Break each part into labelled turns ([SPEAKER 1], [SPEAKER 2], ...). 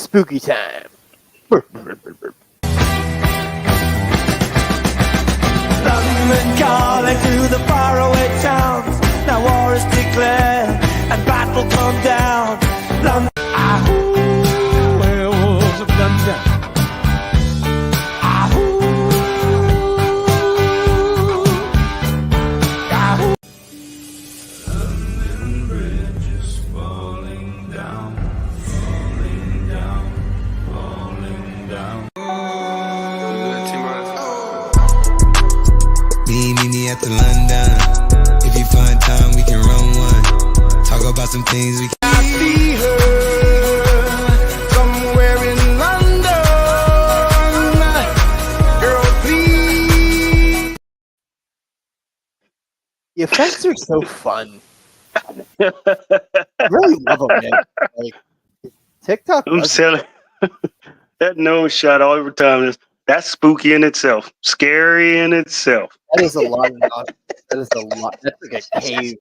[SPEAKER 1] spooky time.
[SPEAKER 2] London calling to the faraway towns. Now war is declared and battle come down. London, werewolves of London. London Bridge is falling down, falling down, falling down.
[SPEAKER 3] Meet me at the London. If you find time, we can run one. Talk about some things we can.
[SPEAKER 2] I see her somewhere in London. Girl, please.
[SPEAKER 1] The effects are so fun. I really love them, man. Like, TikTok.
[SPEAKER 4] I'm selling that nose shot all every time. That's spooky in itself, scary in itself.
[SPEAKER 1] That is a lot. That is a lot. That's like a cave.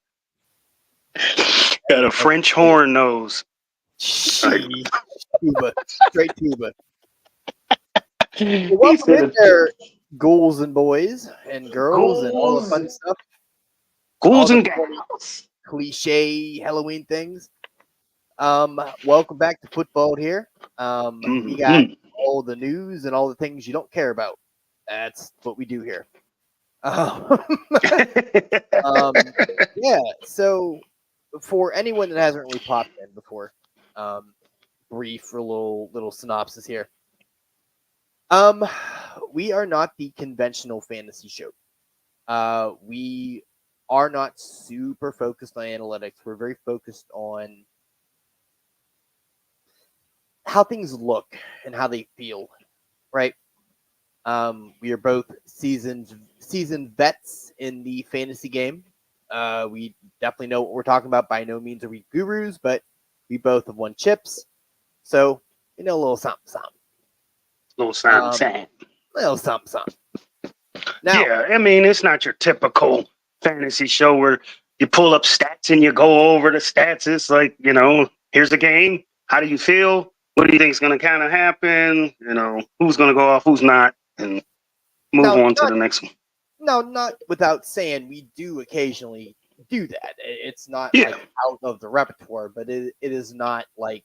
[SPEAKER 4] Got a French horn nose.
[SPEAKER 1] Tuba, straight tuba. Well, welcome in there, ghouls and boys and girls and all the fun stuff.
[SPEAKER 4] Ghouls
[SPEAKER 1] all
[SPEAKER 4] and
[SPEAKER 1] the
[SPEAKER 4] gals.
[SPEAKER 1] Cliche Halloween things. Welcome back to Footbald here. We got all the news and all the things you don't care about. That's what we do here. Yeah. So for anyone that hasn't really popped in before, brief or little synopsis here. We are not the conventional fantasy show. We are not super focused on analytics. We're very focused on how things look and how they feel, right? We are both seasoned vets in the fantasy game. We definitely know what we're talking about. By no means are we gurus, but we both have won chips, so you know a little something, something.
[SPEAKER 4] Little something.
[SPEAKER 1] Little something, something. Now,
[SPEAKER 4] Yeah, I mean, it's not your typical fantasy show where you pull up stats and you go over the stats. It's like, here's the game. How do you feel? What do you think is going to kind of happen? Who's going to go off, who's not, and move on to the next one.
[SPEAKER 1] No, not without saying we do occasionally do that. It's not like out of the repertoire, but it is not like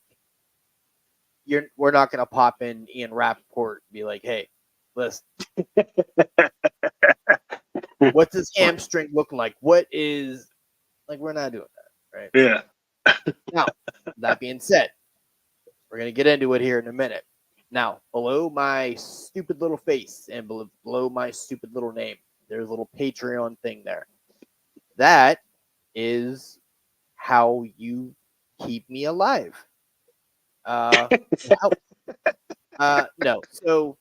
[SPEAKER 1] we're not going to pop in Ian Rappaport and be like, hey, listen, what's his hamstring looking like? What is, like, we're not doing that, right?
[SPEAKER 4] Yeah.
[SPEAKER 1] Now, that being said, we're going to get into it here in a minute. Now, below my stupid little face and below my stupid little name, there's a little Patreon thing there. That is how you keep me alive. No. So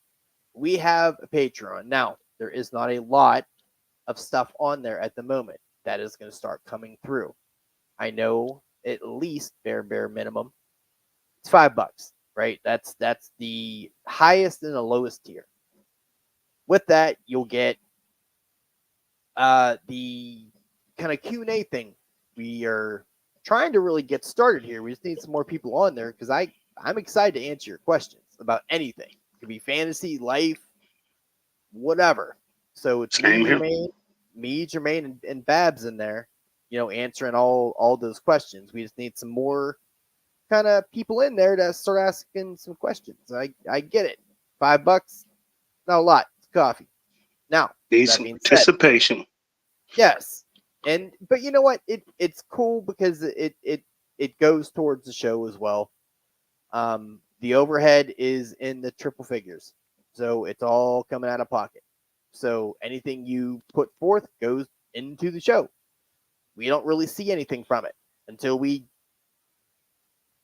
[SPEAKER 1] we have a Patreon. Now, there is not a lot of stuff on there at the moment. That is going to start coming through. I know at least bare minimum. It's $5, right? That's the highest and the lowest tier. With that, you'll get the kind of Q&A thing. We are trying to really get started here. We just need some more people on there because I'm excited to answer your questions about anything. It could be fantasy, life, whatever. So it's me, Jermaine, and Babs in there, answering all those questions. We just need some more kind of people in there to start asking some questions. I get it. $5, not a lot. It's coffee. Now,
[SPEAKER 4] some participation.
[SPEAKER 1] Yes. But you know what? It's cool because it goes towards the show as well. The overhead is in the triple figures. So it's all coming out of pocket. So anything you put forth goes into the show. We don't really see anything from it until we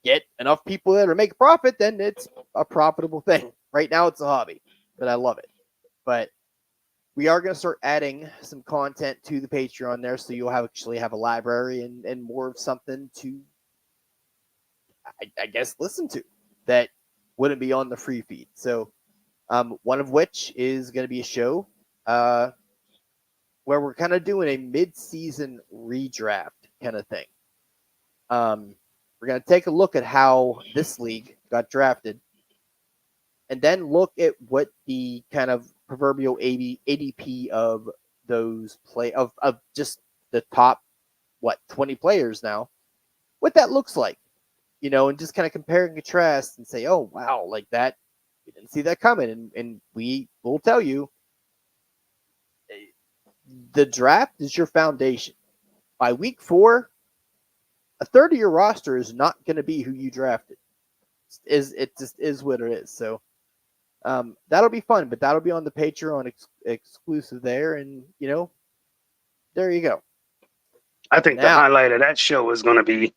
[SPEAKER 1] get enough people there to make a profit, then it's a profitable thing. Right now it's a hobby, but I love it. But we are going to start adding some content to the Patreon there, so you'll actually have a library and more of something to, I guess, listen to that wouldn't be on the free feed. So one of which is going to be a show where we're kind of doing a mid-season redraft kind of thing. We're going to take a look at how this league got drafted and then look at what the kind of proverbial ADP of those of just the top 20 players now, what that looks like, and just kind of compare and contrast and say, oh wow, like that, we didn't see that coming, and we will tell you, the draft is your foundation. By week 4, a third of your roster is not going to be who you drafted. It just is what it is. So that'll be fun, but that'll be on the Patreon exclusive there, and there you go.
[SPEAKER 4] I think the highlight of that show is going to be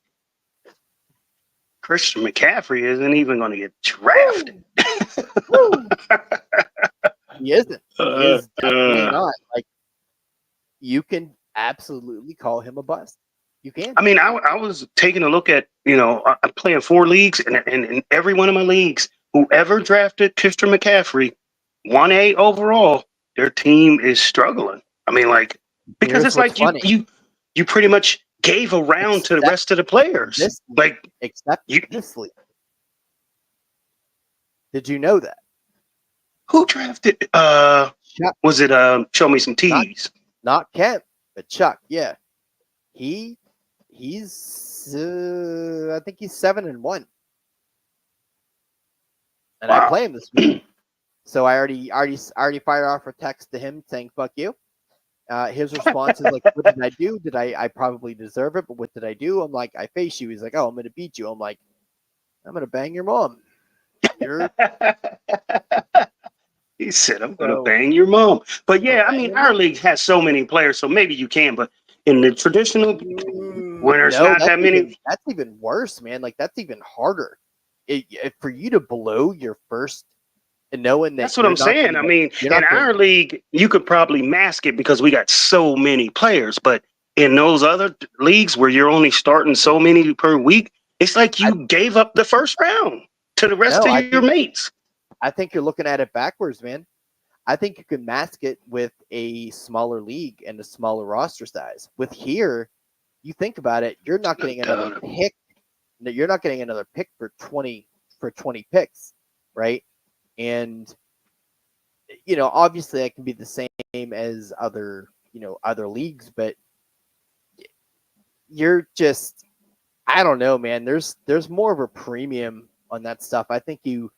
[SPEAKER 4] Christian McCaffrey isn't even going to get drafted.
[SPEAKER 1] He isn't. He is definitely not. Like, you can absolutely call him a bust. You can.
[SPEAKER 4] I mean, I was taking a look at, I'm playing 4 leagues, and in every one of my leagues, whoever drafted Christian McCaffrey, 1A overall, their team is struggling. I mean, like, because it's like you pretty much gave a round to the rest of the players.
[SPEAKER 1] Except this league. Did you know that?
[SPEAKER 4] Who drafted? Was it Show Me Some T's?
[SPEAKER 1] Not Kemp, but Chuck. Yeah, he's I think he's 7-1, and
[SPEAKER 4] wow.
[SPEAKER 1] I play him this week. So I already fired off a text to him saying "fuck you." His response is like, "What did I do? I probably deserve it, but what did I do?" I'm like, "I face you." He's like, "Oh, I'm gonna beat you." I'm like, "I'm gonna bang your mom."
[SPEAKER 4] He said, "I'm gonna bang your mom." But yeah, I mean, our league has so many players, so maybe you can. But in the traditional, when there's not that many,
[SPEAKER 1] that's even worse, man. Like, that's even harder. For you to blow your first. And knowing that,
[SPEAKER 4] that's what I'm saying. I mean, in our league, you could probably mask it because we got so many players. But in those other leagues where you're only starting so many per week, it's like you gave up the first round to the rest of your mates.
[SPEAKER 1] I think you're looking at it backwards, man. I think you can mask it with a smaller league and a smaller roster size. With here, you think about it, you're not getting another pick. You're not getting another pick for 20 picks, right? And obviously, it can be the same as other leagues, but you're just, I don't know, man. There's more of a premium on that stuff. I think you.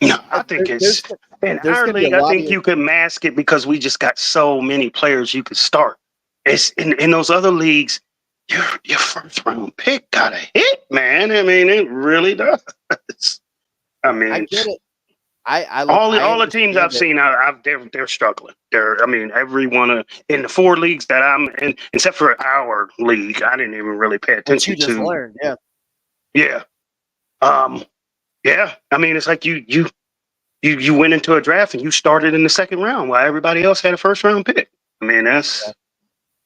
[SPEAKER 4] No, I think it's in our league. I think you can mask it because we just got so many players you could start. It's in those other leagues. Your first round pick got a hit, man. I mean, it really does. I mean,
[SPEAKER 1] I get it.
[SPEAKER 4] All the teams I've seen, they're struggling. Every one in the 4 leagues that I'm in, except for our league, I didn't even really pay attention
[SPEAKER 1] to. You just learned, yeah.
[SPEAKER 4] Yeah. Yeah. I mean, it's like you went into a draft and you started in the second round while everybody else had a first round pick. I mean, that's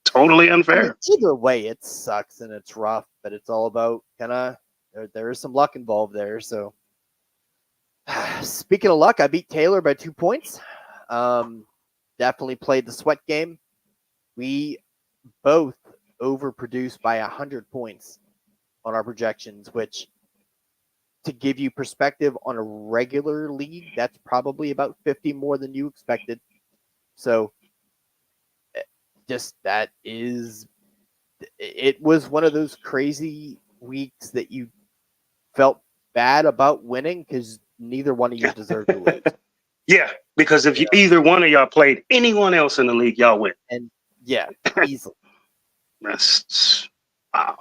[SPEAKER 4] totally unfair.
[SPEAKER 1] I mean, either way, it sucks and it's rough, but it's all about there is some luck involved there. So, speaking of luck, I beat Taylor by 2 points. Definitely played the sweat game. We both overproduced by 100 points on our projections, which, to give you perspective, on a regular league, that's probably about 50 more than you expected. So, it was one of those crazy weeks that you felt bad about winning because neither one of you deserved to lose.
[SPEAKER 4] Yeah, because if either one of y'all played anyone else in the league, y'all win.
[SPEAKER 1] And yeah, easily.
[SPEAKER 4] That's wow.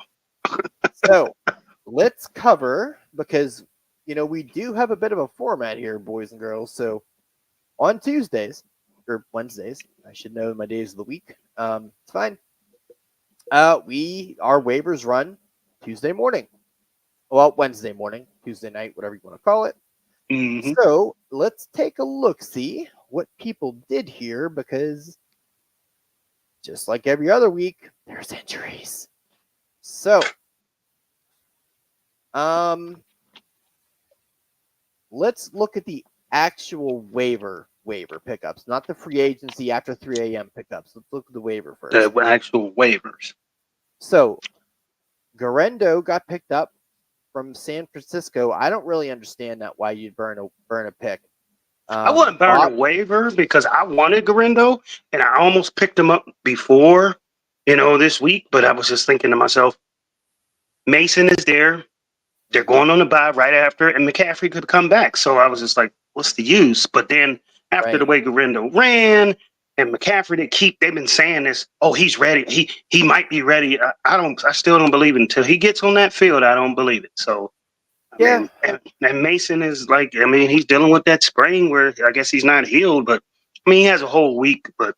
[SPEAKER 1] So let's cover, because we do have a bit of a format here, boys and girls. So on Tuesdays or Wednesdays, I should know my days of the week. It's fine. Our waivers run Tuesday morning. Well, Wednesday morning, Tuesday night, whatever you want to call it.
[SPEAKER 4] Mm-hmm.
[SPEAKER 1] So let's take a look, see what people did here, because just like every other week, there's injuries. So, let's look at the actual waiver pickups, not the free agency after 3 a.m. pickups. Let's look at the waiver first.
[SPEAKER 4] The actual waivers.
[SPEAKER 1] So, Garendo got picked up from San Francisco, I don't really understand that why you'd burn a pick.
[SPEAKER 4] I wouldn't burn a waiver because I wanted Garindo and I almost picked him up before, this week. But I was just thinking to myself, Mason is there. They're going on a bye right after, and McCaffrey could come back. So I was just like, what's the use? But then after the way Garindo ran and McCaffrey, they've been saying this, oh, he's ready. He might be ready. I still don't believe it until he gets on that field. I don't believe it. So
[SPEAKER 1] Yeah.
[SPEAKER 4] and Mason is like, he's dealing with that sprain where I guess he's not healed, but he has a whole week, but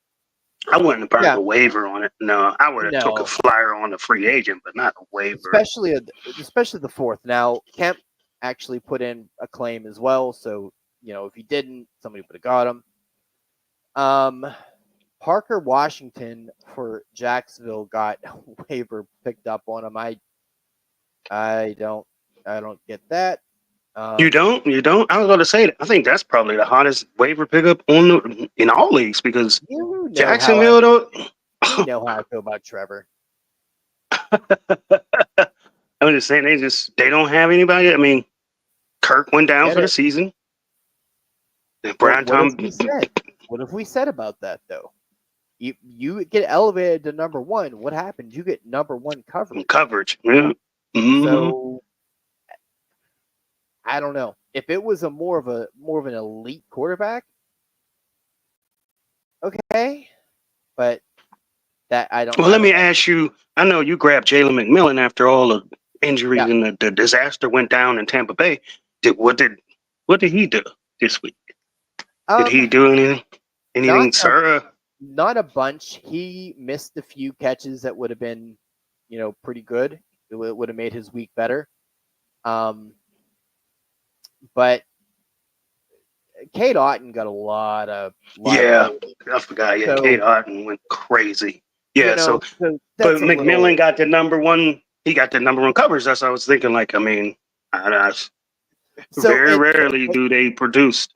[SPEAKER 4] I wouldn't have burned a waiver on it. No, I would have took a flyer on the free agent, but not a waiver.
[SPEAKER 1] Especially the fourth. Now, Kemp actually put in a claim as well, so if he didn't, somebody would have got him. Parker Washington for Jacksonville got a waiver picked up on him. I don't get that.
[SPEAKER 4] You don't? I was going to say that. I think that's probably the hottest waiver pickup in all leagues because Jacksonville don't.
[SPEAKER 1] You know how I feel about Trevor.
[SPEAKER 4] I'm just saying they don't have anybody. Kirk went down for the season.
[SPEAKER 1] What have we said about that though? You get elevated to number one. What happens? You get number one coverage.
[SPEAKER 4] Yeah. Mm-hmm.
[SPEAKER 1] So I don't know if it was more of an elite quarterback. Okay, but that I don't.
[SPEAKER 4] Well, let me ask you. I know you grabbed Jalen McMillan after all the injuries and the disaster went down in Tampa Bay. What did he do this week? Did he do anything? Anything, sir?
[SPEAKER 1] Not a bunch. He missed a few catches that would have been, pretty good. It would have made his week better. But Cade Otton got a lot of
[SPEAKER 4] I forgot. Yeah, Cade Otton went crazy. Yeah, but McMillan got the number one. He got the number one coverage. That's what I was thinking. Very rarely do they produce.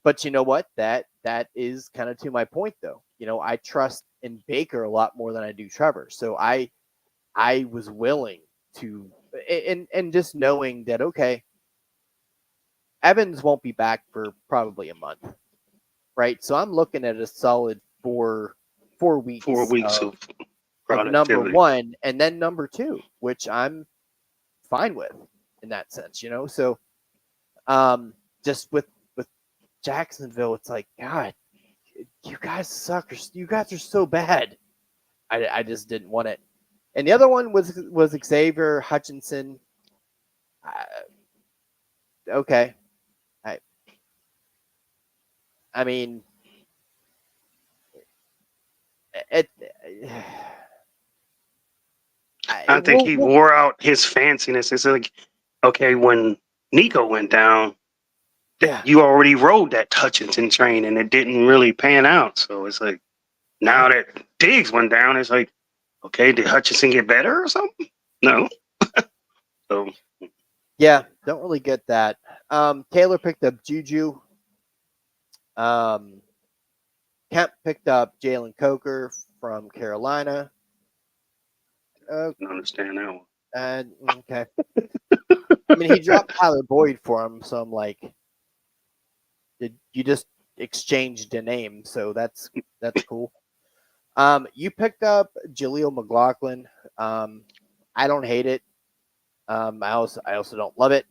[SPEAKER 1] But you know what? That is kind of to my point, though. I trust in Baker a lot more than I do Trevor. So I was willing to, and just knowing that, okay, Evans won't be back for probably a month, right? So I'm looking at a solid 4 weeks.
[SPEAKER 4] 4 weeks of
[SPEAKER 1] number one and then number two, which I'm fine with in that sense, So just with Jacksonville, it's like, God, you guys suck. You guys are so bad. I just didn't want it. And the other one was Xavier Hutchinson. Okay. I mean,
[SPEAKER 4] I think he wore out his fanciness. It's like, okay, when Nico went down, you already rode that Hutchinson train and it didn't really pan out. So it's like, now that Diggs went down, it's like, okay, did Hutchinson get better or something? No. So.
[SPEAKER 1] Yeah, don't really get that. Taylor picked up Juju. Kemp picked up Jalen Coker from Carolina.
[SPEAKER 4] I don't understand that one.
[SPEAKER 1] Okay. I mean, he dropped Tyler Boyd for him, so I'm like, did you just exchanged a name? So that's cool. You picked up Jaleel McLaughlin. I don't hate it. I also don't love it.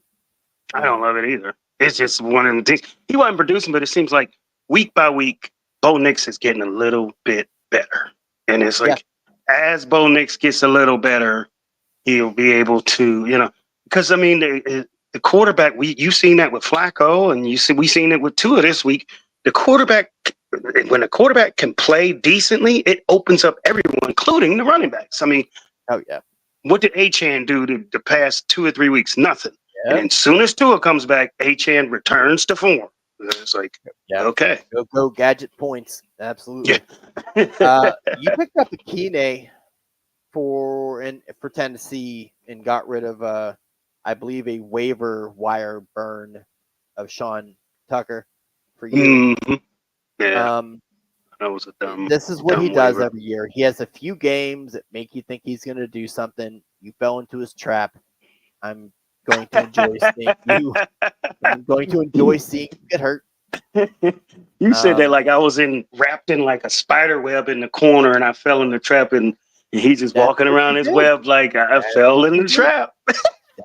[SPEAKER 4] I don't love it either. It's just one of the things. He wasn't producing, but it seems like week by week, Bo Nix is getting a little bit better. And it's like, as Bo Nix gets a little better, he'll be able to, because the quarterback, you've seen that with Flacco, and we've seen it with Tua this week. The quarterback, when the quarterback can play decently, it opens up everyone, including the running backs.
[SPEAKER 1] Oh yeah.
[SPEAKER 4] What did Achane do the past 2 or 3 weeks? Nothing. Yep. And as soon as Tua comes back, Achane returns to form. It's like, okay.
[SPEAKER 1] Go gadget points. Absolutely. Yeah. You picked up Akine for Tennessee and got rid of, I believe, a waiver wire burn of Sean Tucker for you.
[SPEAKER 4] Mm-hmm. Yeah. That was a dumb.
[SPEAKER 1] This is what he does every year. He has a few games that make you think he's going to do something. You fell into his trap. I'm going to enjoy seeing you. I'm going to enjoy seeing you get hurt.
[SPEAKER 4] You said that like I was wrapped in like a spider web in the corner, and I fell in the trap, and he's just
[SPEAKER 1] That's
[SPEAKER 4] walking
[SPEAKER 1] what
[SPEAKER 4] around
[SPEAKER 1] you
[SPEAKER 4] his
[SPEAKER 1] did.
[SPEAKER 4] web like I
[SPEAKER 1] That's
[SPEAKER 4] fell
[SPEAKER 1] what
[SPEAKER 4] in
[SPEAKER 1] you
[SPEAKER 4] the
[SPEAKER 1] did.
[SPEAKER 4] trap.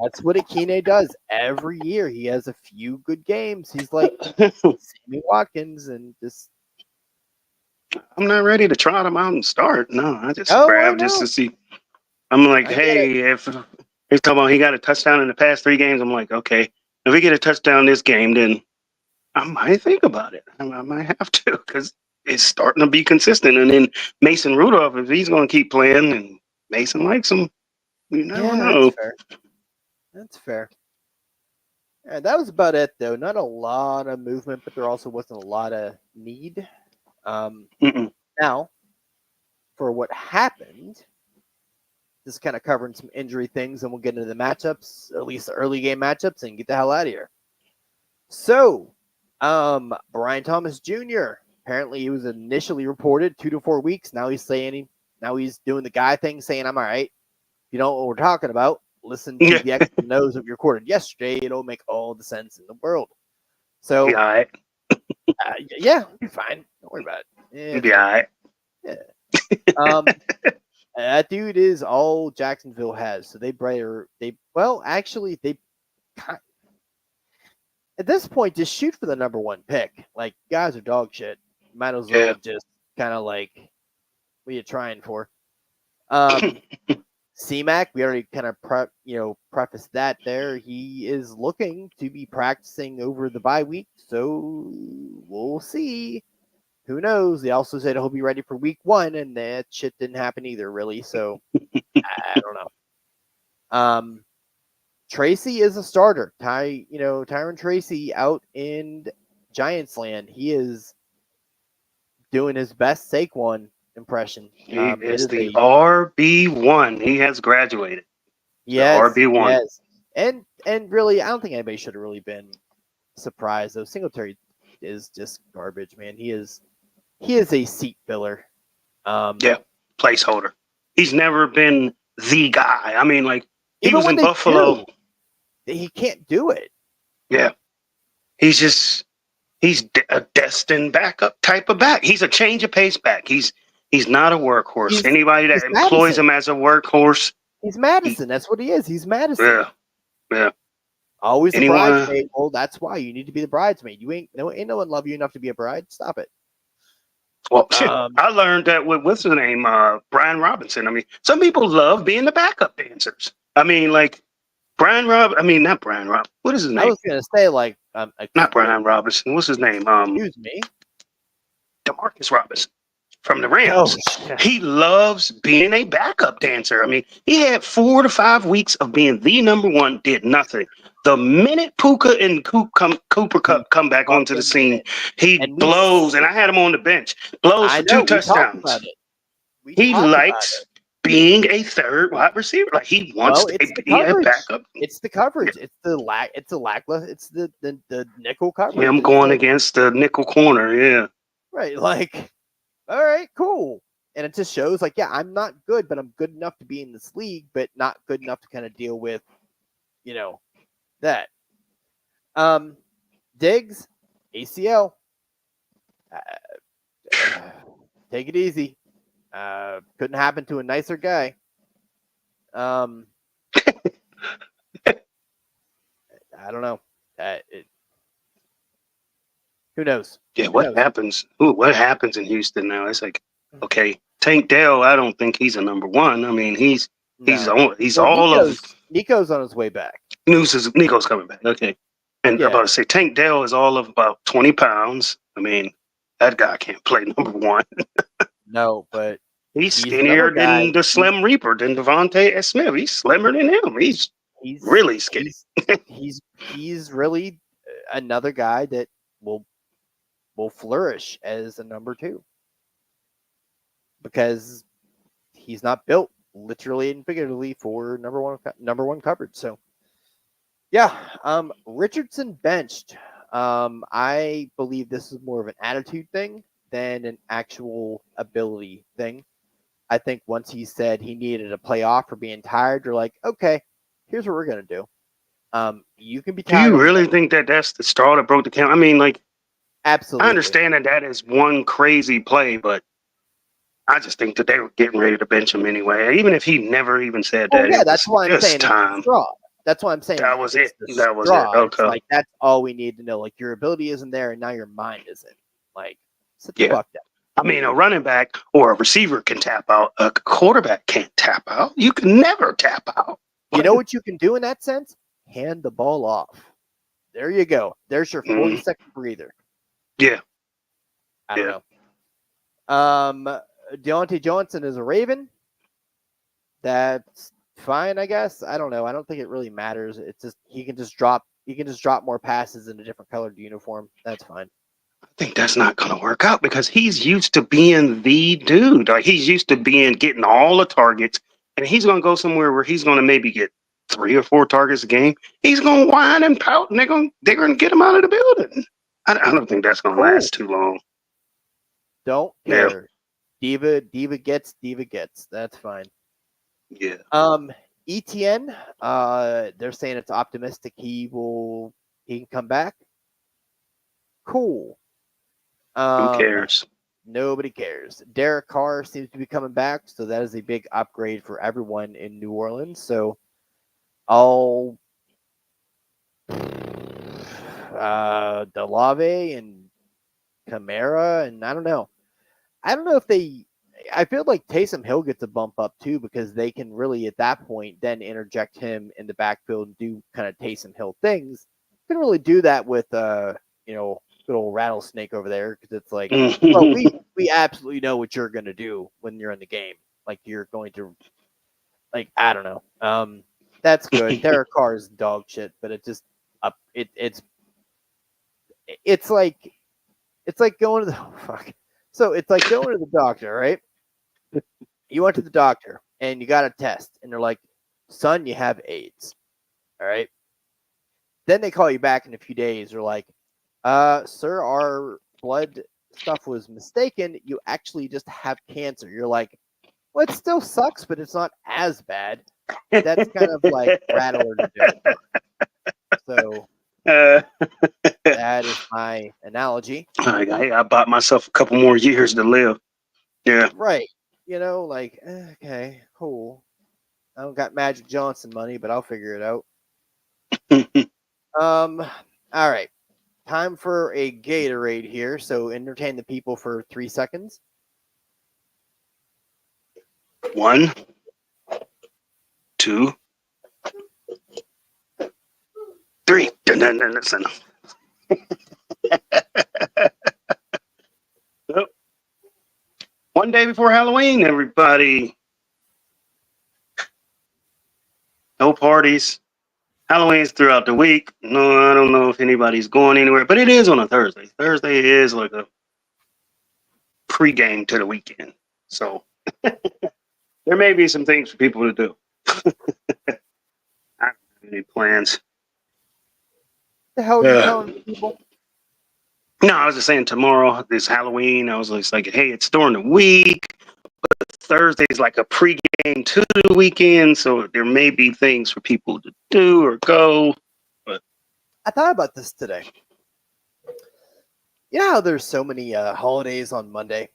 [SPEAKER 1] That's what Akine does every year. He has a few good games. He's like Sammy Watkins, and just
[SPEAKER 4] I'm not ready to trot him out and start. No, I just
[SPEAKER 1] I
[SPEAKER 4] grab just
[SPEAKER 1] know.
[SPEAKER 4] to see. I'm like,
[SPEAKER 1] I get it.
[SPEAKER 4] hey, if he's talking about he got a touchdown in the past 3 games, I'm like, okay, if we get a touchdown this game, then I might think about it. I might have to because it's starting to be consistent. And then Mason Rudolph, if he's going to keep playing and Mason likes him, you never
[SPEAKER 1] Yeah, that's
[SPEAKER 4] know.
[SPEAKER 1] fair. That's fair. Yeah, that was about it, though. Not a lot of movement, but there also wasn't a lot of need.
[SPEAKER 4] Mm-mm.
[SPEAKER 1] Now, for what happened, just kind of covering some injury things, and we'll get into the matchups, at least the early game matchups, and get the hell out of here. So, Brian Thomas Jr. Apparently, he was initially reported 2 to 4 weeks. Now he's doing the guy thing, saying I'm all right. If you know what we're talking about, listen to the X and O's that we recorded yesterday. It'll make all the sense in the world. So,
[SPEAKER 4] Be all right.
[SPEAKER 1] yeah, you're fine. Don't worry about it.
[SPEAKER 4] Be all right.
[SPEAKER 1] That dude is all Jacksonville has. So actually, at this point, just shoot for the number 1 pick. Like, guys are dog shit. Might as well just kind of like, what are you trying for? C-Mac, we already kind of prefaced that there. He is looking to be practicing over the bye week, so we'll see. Who knows? They also said he'll be ready for week 1, and that shit didn't happen either, really. So I don't know. Tracy is a starter. Tyron Tracy out in Giants land. He is doing his best Saquon impression.
[SPEAKER 4] He is the RB1. He has graduated.
[SPEAKER 1] Yes,
[SPEAKER 4] the RB1.
[SPEAKER 1] yes. And really, I don't think anybody should have really been surprised, though. Singletary is just garbage, man. He is a seat filler.
[SPEAKER 4] Placeholder. He's never been the guy. I mean, like, he
[SPEAKER 1] Even
[SPEAKER 4] was
[SPEAKER 1] when
[SPEAKER 4] in Buffalo.
[SPEAKER 1] He can't do it.
[SPEAKER 4] Yeah. He's a destined backup type of back. He's a change of pace back. He's not a workhorse. Anybody that employs him as a workhorse.
[SPEAKER 1] He's Madison. That's what he is. He's Madison.
[SPEAKER 4] Yeah.
[SPEAKER 1] Always a bridesmaid. Well, that's why you need to be the bridesmaid. Ain't no one love you enough to be a bride. Stop it.
[SPEAKER 4] Well, I learned that with what's his name, Brian Robinson. I mean, some people love being the backup dancers. I mean, like not Brian Rob. What is his name?
[SPEAKER 1] I was gonna say
[SPEAKER 4] not Brian Robinson. What's his name?
[SPEAKER 1] Excuse me.
[SPEAKER 4] DeMarcus Robinson from the Rams.
[SPEAKER 1] Oh,
[SPEAKER 4] he loves being a backup dancer. I mean, he had 4 to 5 weeks of being the number 1, did nothing. The minute Puka and Cooper Cup come back onto the scene, he blows, and I had him on the bench, blows for 2 touchdowns. He likes being a third wide receiver. Like, he wants to be a backup.
[SPEAKER 1] It's the coverage. It's the lackluster. It's the nickel coverage.
[SPEAKER 4] Him going against the nickel corner, yeah.
[SPEAKER 1] Right, like, all right, cool. And it just shows, like, yeah, I'm not good, but I'm good enough to be in this league, but not good enough to kind of deal with, that. Diggs, ACL. Take it easy. Couldn't happen to a nicer guy. I don't know. Who knows?
[SPEAKER 4] Yeah, what happens? What happens in Houston now? It's like, okay, Tank Dell. I don't think he's a number 1. I mean, he's all of.
[SPEAKER 1] Nico's on his way back.
[SPEAKER 4] Nico's coming back. Okay, and I'm about to say Tank Dell is all of about 20 pounds. I mean, that guy can't play number 1.
[SPEAKER 1] No, but
[SPEAKER 4] he's skinnier than the Slim Reaper, than Devontae Smith. He's slimmer than him. He's really skinny.
[SPEAKER 1] He's really another guy that will flourish as a number 2 because he's not built literally and figuratively for number one coverage. So yeah, Richardson benched. I believe this is more of an attitude thing than an actual ability thing. I think once he said he needed a playoff for being tired, you're like, okay, here's what we're gonna do. You can be
[SPEAKER 4] Do you
[SPEAKER 1] tired.
[SPEAKER 4] really think that that's the straw that broke the camel's? I mean, like,
[SPEAKER 1] Absolutely.
[SPEAKER 4] I understand that is one crazy play, but I just think that they were getting ready to bench him anyway. Even if he never even said
[SPEAKER 1] Well,
[SPEAKER 4] that,
[SPEAKER 1] yeah,
[SPEAKER 4] it
[SPEAKER 1] that's
[SPEAKER 4] was
[SPEAKER 1] why I'm saying
[SPEAKER 4] just
[SPEAKER 1] it's the
[SPEAKER 4] time.
[SPEAKER 1] straw. That's why I'm saying
[SPEAKER 4] That was
[SPEAKER 1] it's
[SPEAKER 4] it.
[SPEAKER 1] the
[SPEAKER 4] That was it.
[SPEAKER 1] straw. It's
[SPEAKER 4] Okay.
[SPEAKER 1] like that's all we need to know. Like your ability isn't there, and now your mind isn't. Like, sit the
[SPEAKER 4] Yeah.
[SPEAKER 1] fuck down.
[SPEAKER 4] I mean, a running back or a receiver can tap out. A quarterback can't tap out. You can never tap out.
[SPEAKER 1] You know what you can do in that sense? Hand the ball off. There you go. There's your 40-second breather.
[SPEAKER 4] Yeah.
[SPEAKER 1] I don't know. Deontay Johnson is a Raven. That's fine, I guess. I don't know. I don't think it really matters. It's just he can just drop more passes in a different colored uniform. That's fine.
[SPEAKER 4] I think that's not going to work out because he's used to being the dude. Like he's used to getting all the targets, and he's going to go somewhere where he's going to maybe get 3 or 4 targets a game. He's going to whine and pout, and they're going to get him out of the building. I don't think that's going to last too long.
[SPEAKER 1] Don't
[SPEAKER 4] Yeah.
[SPEAKER 1] care. Diva gets. That's fine.
[SPEAKER 4] Yeah.
[SPEAKER 1] ETN, they're saying it's optimistic he can come back. Cool.
[SPEAKER 4] Who cares?
[SPEAKER 1] Nobody cares. Derek Carr seems to be coming back, so that is a big upgrade for everyone in New Orleans. So all Delave and Kamara, and I don't know if they. I feel like Taysom Hill gets a bump up too because they can really at that point then interject him in the backfield and do kind of Taysom Hill things. You can really do that with good old rattlesnake over there because it's like, well, we absolutely know what you're going to do when you're in the game. Like you're going to, like I don't know. That's good. Derek Carr is dog shit, but it just it's like going to the fuck. So it's like going to the doctor, right? You went to the doctor and you got a test, and they're like, "Son, you have AIDS." All right. Then they call you back in a few days. They're like, "Sir, our blood stuff was mistaken. You actually just have cancer." You're like, "Well, it still sucks, but it's not as bad." That's kind of like rattler to do. So that is my analogy.
[SPEAKER 4] I bought myself a couple more years to live. Yeah.
[SPEAKER 1] Right. Like, okay, cool. I don't got Magic Johnson money, but I'll figure it out. All right. Time for a Gatorade here. So entertain the people for 3 seconds.
[SPEAKER 4] 1, 2, 3. Listen. One day before Halloween, everybody. No parties. Halloween's throughout the week. No, I don't know if anybody's going anywhere, but it is on a Thursday. Thursday is like a pregame to the weekend. So there may be some things for people to do. I don't have any plans.
[SPEAKER 1] The hell are you telling people?
[SPEAKER 4] No, I was just saying tomorrow is Halloween. I was just like, hey, it's during the week. But Thursday is like a pregame to the weekend. So there may be things for people to do or go. But
[SPEAKER 1] I thought about this today. You know how there's so many holidays on Monday?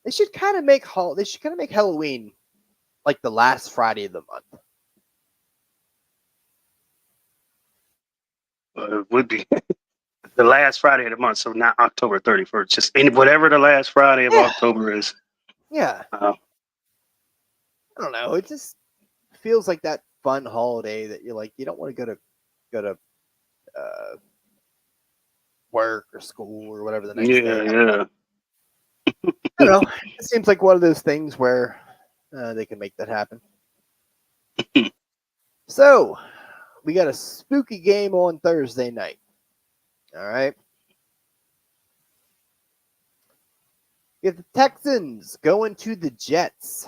[SPEAKER 1] They should kind of make Halloween like the last Friday of the month.
[SPEAKER 4] it would be the last Friday of the month. So not October 31st. Just whatever the last Friday of October is.
[SPEAKER 1] Yeah. I don't know. It just feels like that fun holiday that you're like, you don't want to go to work or school or whatever the next day.
[SPEAKER 4] Yeah.
[SPEAKER 1] I don't know. It seems like one of those things where they can make that happen. So, we got a spooky game on Thursday night. All right. You have the Texans going to the Jets.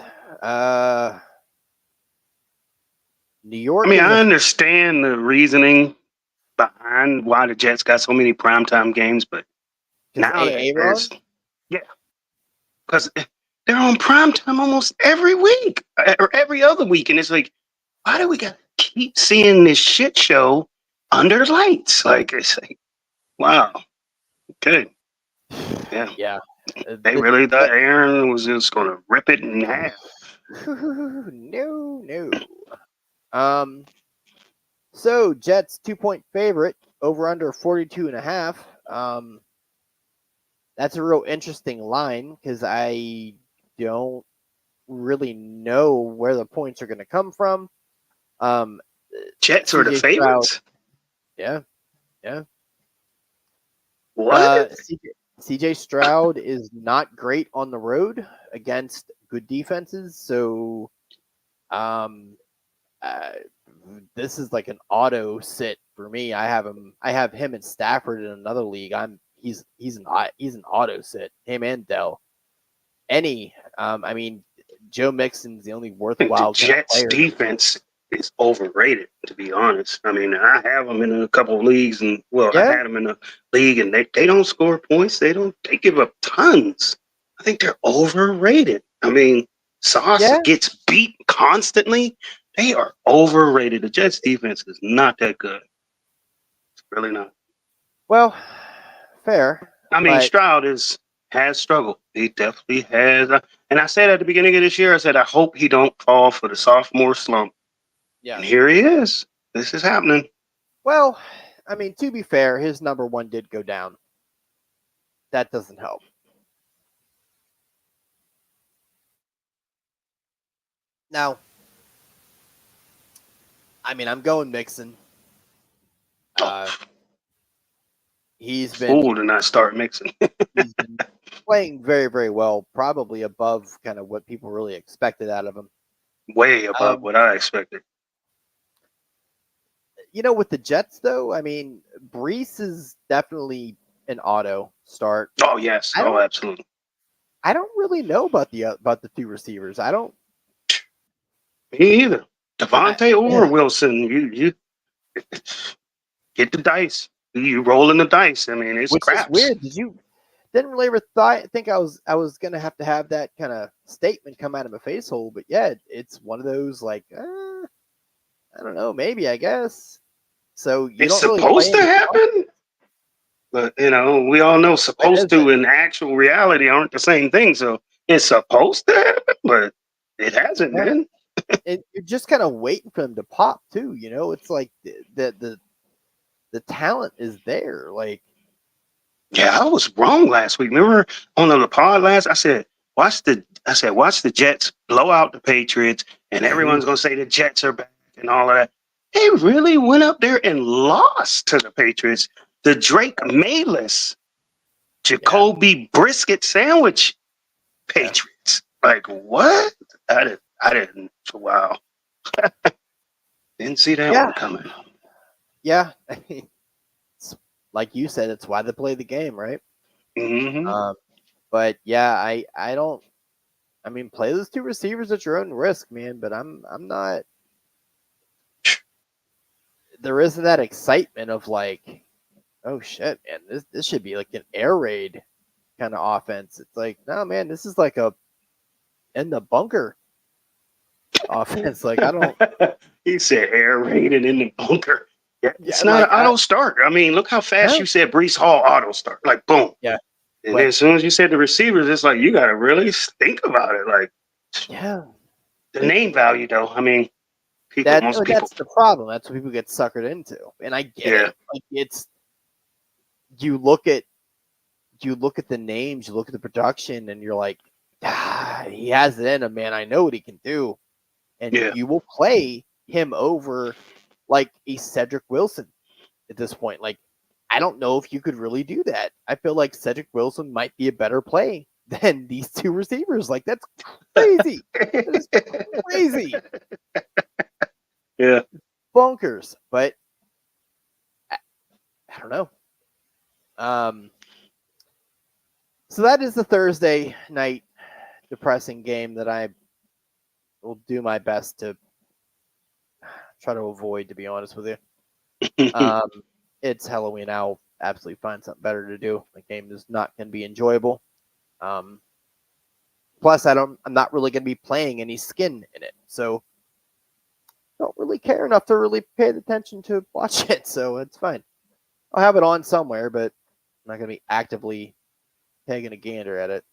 [SPEAKER 1] New York.
[SPEAKER 4] I mean, I understand the reasoning behind why the Jets got so many primetime games, but now because they're on primetime almost every week or every other week, and it's like, why do we got keep seeing this shit show under lights. Like it's like, wow, okay, yeah.
[SPEAKER 1] Yeah.
[SPEAKER 4] They really thought Aaron was just going to rip it in half.
[SPEAKER 1] No. So Jets 2-point favorite over under 42.5. That's a real interesting line because I don't really know where the points are going to come from.
[SPEAKER 4] Jets are the
[SPEAKER 1] CJ Stroud,
[SPEAKER 4] favorites.
[SPEAKER 1] yeah.
[SPEAKER 4] What?
[SPEAKER 1] CJ Stroud is not great on the road against good defenses, so this is like an auto sit for me. I have him and Stafford in another league. He's an auto sit. Him and Dell. I mean, Joe Mixon's the only
[SPEAKER 4] I think
[SPEAKER 1] worthwhile
[SPEAKER 4] the Jets
[SPEAKER 1] player.
[SPEAKER 4] defense is overrated, to be honest. I mean, I have them in a couple of leagues, and I
[SPEAKER 1] Yeah.
[SPEAKER 4] had them in a league, and they don't score points. They give up tons. I think they're overrated. I mean, Sauce
[SPEAKER 1] Yeah.
[SPEAKER 4] gets beat constantly. They are overrated. The Jets defense is not that good. It's really not.
[SPEAKER 1] Well, fair.
[SPEAKER 4] I mean,
[SPEAKER 1] But
[SPEAKER 4] Stroud has struggled. He definitely has. And I said at the beginning of this year, I said I hope he don't fall for the sophomore slump.
[SPEAKER 1] yeah.
[SPEAKER 4] And here he is. This is happening.
[SPEAKER 1] Well, I mean, to be fair, his number one did go down. That doesn't help. Now, I mean, I'm going Mixon. He's
[SPEAKER 4] Fool
[SPEAKER 1] been
[SPEAKER 4] to not start mixing.
[SPEAKER 1] he's been playing very, very well, probably above kind of what people really expected out of him.
[SPEAKER 4] Way above what I expected.
[SPEAKER 1] With the Jets, though, I mean, Brees is definitely an auto start.
[SPEAKER 4] Oh yes. Oh, absolutely.
[SPEAKER 1] I don't really know about the two receivers. I don't.
[SPEAKER 4] Me either. Devontae or Wilson. You get the dice. You rolling the dice. I mean, it's
[SPEAKER 1] Which
[SPEAKER 4] craps.
[SPEAKER 1] is weird. Didn't really ever think I was gonna have to have that kind of statement come out of my face hole, but yeah, it's one of those like I don't know, maybe I guess. So you
[SPEAKER 4] It's
[SPEAKER 1] don't really
[SPEAKER 4] supposed
[SPEAKER 1] play
[SPEAKER 4] to happen, but we all know supposed to and actual reality aren't the same thing. So it's supposed to happen, but it hasn't, man.
[SPEAKER 1] You're just kind of waiting for them to pop too. It's like the talent is there. Like,
[SPEAKER 4] Yeah, I was wrong last week. Remember on the pod last, I said watch the Jets blow out the Patriots, and everyone's gonna say the Jets are back and all of that. They really went up there and lost to the Patriots. The Drake Mayless, Jacoby Brisket sandwich Patriots. Like what? I didn't. Wow. Didn't see that one coming.
[SPEAKER 1] Yeah, like you said, it's why they play the game, right?
[SPEAKER 4] Mm-hmm.
[SPEAKER 1] But yeah, I don't. I mean, play those two receivers at your own risk, man. But I'm not. There isn't that excitement of like, oh shit, man, this should be like an air raid kind of offense. It's like, no, man, this is like a in the bunker offense. Like I don't.
[SPEAKER 4] He said air raided in the bunker. Yeah, it's not an auto start. I mean, look how fast you said Brees Hall auto start. Like boom.
[SPEAKER 1] Yeah.
[SPEAKER 4] And then as soon as you said the receivers, it's like you got to really think about it. Like,
[SPEAKER 1] yeah,
[SPEAKER 4] the name value though. I mean,
[SPEAKER 1] that's the problem. That's what people get suckered into, and I get it. Like it's you look at the names, you look at the production, and you're like, he has it in him, man. I know what he can do, and you will play him over like a Cedric Wilson at this point. Like, I don't know if you could really do that. I feel like Cedric Wilson might be a better play than these two receivers. Like, that's crazy. That is crazy.
[SPEAKER 4] Yeah.
[SPEAKER 1] Bonkers. But I don't know. So that is the Thursday night depressing game that I will do my best to try to avoid, to be honest with you. It's Halloween. I'll absolutely find something better to do. The game is not going to be enjoyable. Plus, I'm not really going to be playing any skin in it. So don't really care enough to really pay attention to watch it, so it's fine. I'll have it on somewhere, but I'm not gonna be actively taking a gander at it.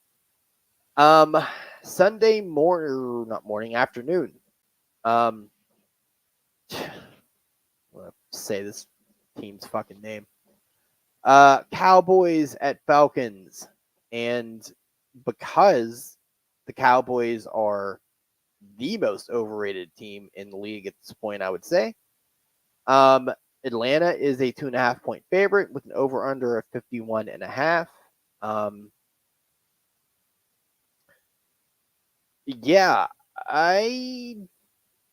[SPEAKER 1] Sunday morning, not morning, afternoon. I'm gonna say this team's fucking name. Cowboys at Falcons, and because the Cowboys are the most overrated team in the league at this point, I would say. Atlanta is a 2.5 point favorite with an over under of 51.5. Yeah, I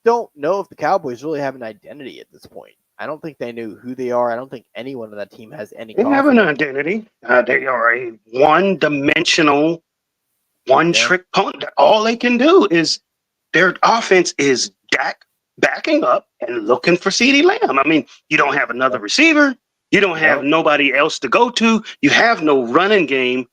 [SPEAKER 1] don't know if the Cowboys really have an identity at this point. I don't think they know who they are. I don't think anyone on that team has any
[SPEAKER 4] They have an
[SPEAKER 1] confidence.
[SPEAKER 4] identity. They are a one-dimensional, one-trick pony. All they can do is their offense is Dak backing up and looking for CeeDee Lamb. I mean, you don't have another receiver. You don't have nobody else to go to. You have no running game.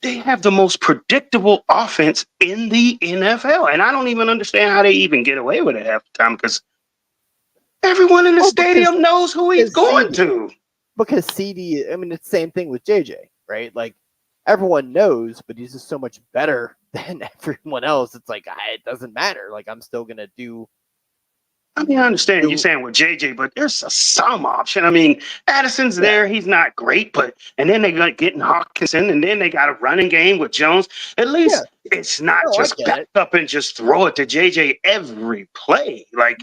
[SPEAKER 4] They have the most predictable offense in the NFL. And I don't even understand how they even get away with it half the time because everyone in the stadium knows who he's going to.
[SPEAKER 1] Because CD, I mean, it's the same thing with JJ, right? Like, everyone knows, but he's just so much better than everyone else. It's like, it doesn't matter. Like, I'm still going to do.
[SPEAKER 4] I mean, I understand you're saying with JJ, but there's some option. I mean, Addison's there. He's not great, and then they got getting Hawkinson, and then they got a running game with Jones. At least it's not just back up and just throw it to JJ every play. Like,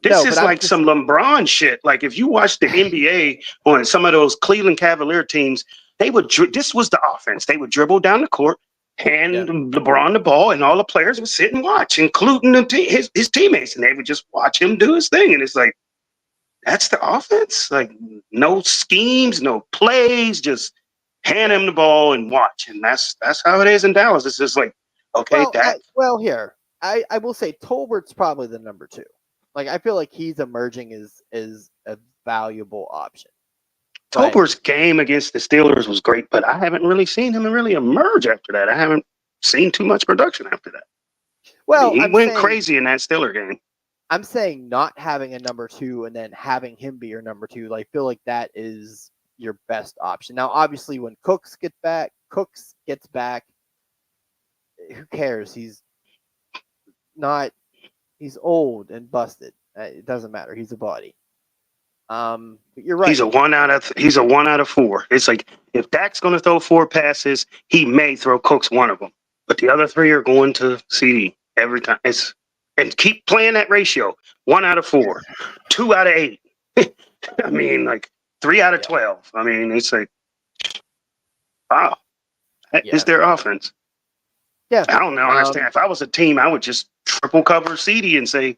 [SPEAKER 4] this is like some LeBron shit. Like, if you watch the NBA on some of those Cleveland Cavalier teams, they would. This was the offense. They would dribble down the court, hand LeBron the ball, and all the players would sit and watch, including his teammates, and they would just watch him do his thing. And it's like, that's the offense? Like, no schemes, no plays, just hand him the ball and watch. And that's how it is in Dallas. It's just like, okay,
[SPEAKER 1] here, I will say Tolbert's probably the number 2. Like, I feel like he's emerging as a valuable option.
[SPEAKER 4] Tolbert's game against the Steelers was great, but I haven't really seen him really emerge after that. I haven't seen too much production after that.
[SPEAKER 1] Well,
[SPEAKER 4] he went crazy in that Steeler game.
[SPEAKER 1] I'm saying not having a number 2 and then having him be your number 2. Like, feel like that is your best option. Now, obviously, when Cooks gets back, who cares? He's old and busted. It doesn't matter. He's a body. But you're right.
[SPEAKER 4] He's a 1 out of 4. It's like, if Dak's going to throw 4 passes, he may throw Cooks one of them, but the other 3 are going to CD every time. And keep playing that ratio: 1 out of 4, 2 out of 8. I mean, like 3 out of 12. I mean, it's like, wow, that is their offense.
[SPEAKER 1] Yeah,
[SPEAKER 4] I don't know. Understand? If I was a team, I would just triple cover CD and say,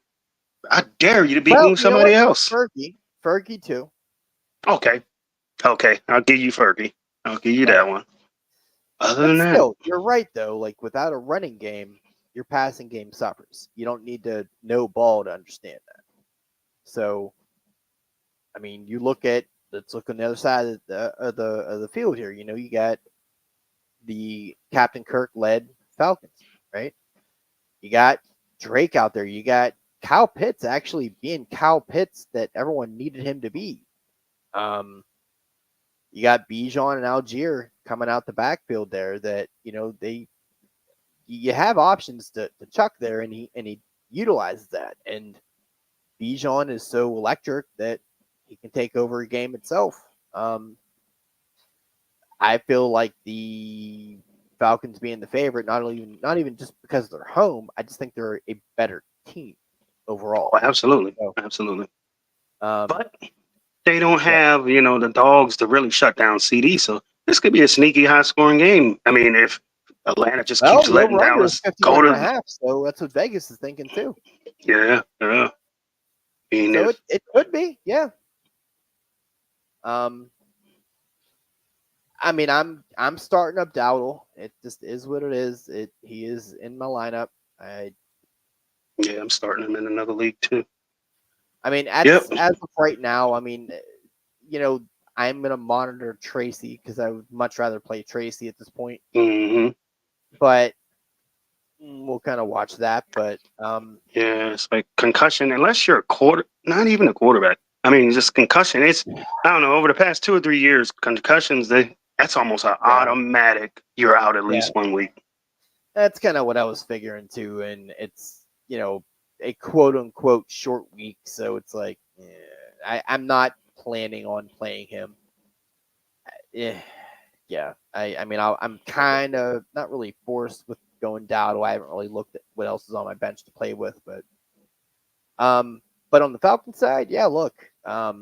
[SPEAKER 4] "I dare you to beat somebody else."
[SPEAKER 1] Fergie too.
[SPEAKER 4] Okay, I'll give you Fergie. I'll give you that one. Other than that,
[SPEAKER 1] you're right though. Like, without a running game, your passing game suffers. You don't need to know ball to understand that. So, I mean, let's look on the other side of the field here. You know, you got the Captain Kirk led Falcons, right? You got Drake out there. You got Kyle Pitts actually being Kyle Pitts that everyone needed him to be. You got Bijan and Algier coming out the backfield there that, you know, you have options to chuck there, and he utilizes that. And Bijan is so electric that he can take over a game itself. I feel like the Falcons being the favorite, not even just because they're home, I just think they're a better team overall.
[SPEAKER 4] Oh, absolutely. But they don't have, the dogs to really shut down CD. So this could be a sneaky, high-scoring game. I mean, if Atlanta just keeps letting Dallas go to
[SPEAKER 1] half, so that's what Vegas is thinking too.
[SPEAKER 4] Yeah. I mean,
[SPEAKER 1] so it could be, yeah. I mean, I'm starting up Dowdle. It just is what it is. He is in my lineup.
[SPEAKER 4] Yeah, I'm starting him in another league too.
[SPEAKER 1] I mean, as of right now, I mean, I'm gonna monitor Tracy because I would much rather play Tracy at this point.
[SPEAKER 4] Mm-hmm.
[SPEAKER 1] But we'll kind of watch that. But
[SPEAKER 4] Yeah, it's like concussion. Unless you're not even a quarterback. I mean, just concussion. It's I don't know. Over the past 2 or 3 years, concussions that's almost an
[SPEAKER 1] yeah,
[SPEAKER 4] automatic. You're out at
[SPEAKER 1] yeah,
[SPEAKER 4] least 1 week.
[SPEAKER 1] that's kind of what I was figuring too. And it's a quote unquote short week, so it's like I'm not planning on playing him. Yeah, yeah. I mean, I'm kind of not really forced with going Dowdle. I haven't really looked at what else is on my bench to play with, but on the Falcon side, yeah. Look, I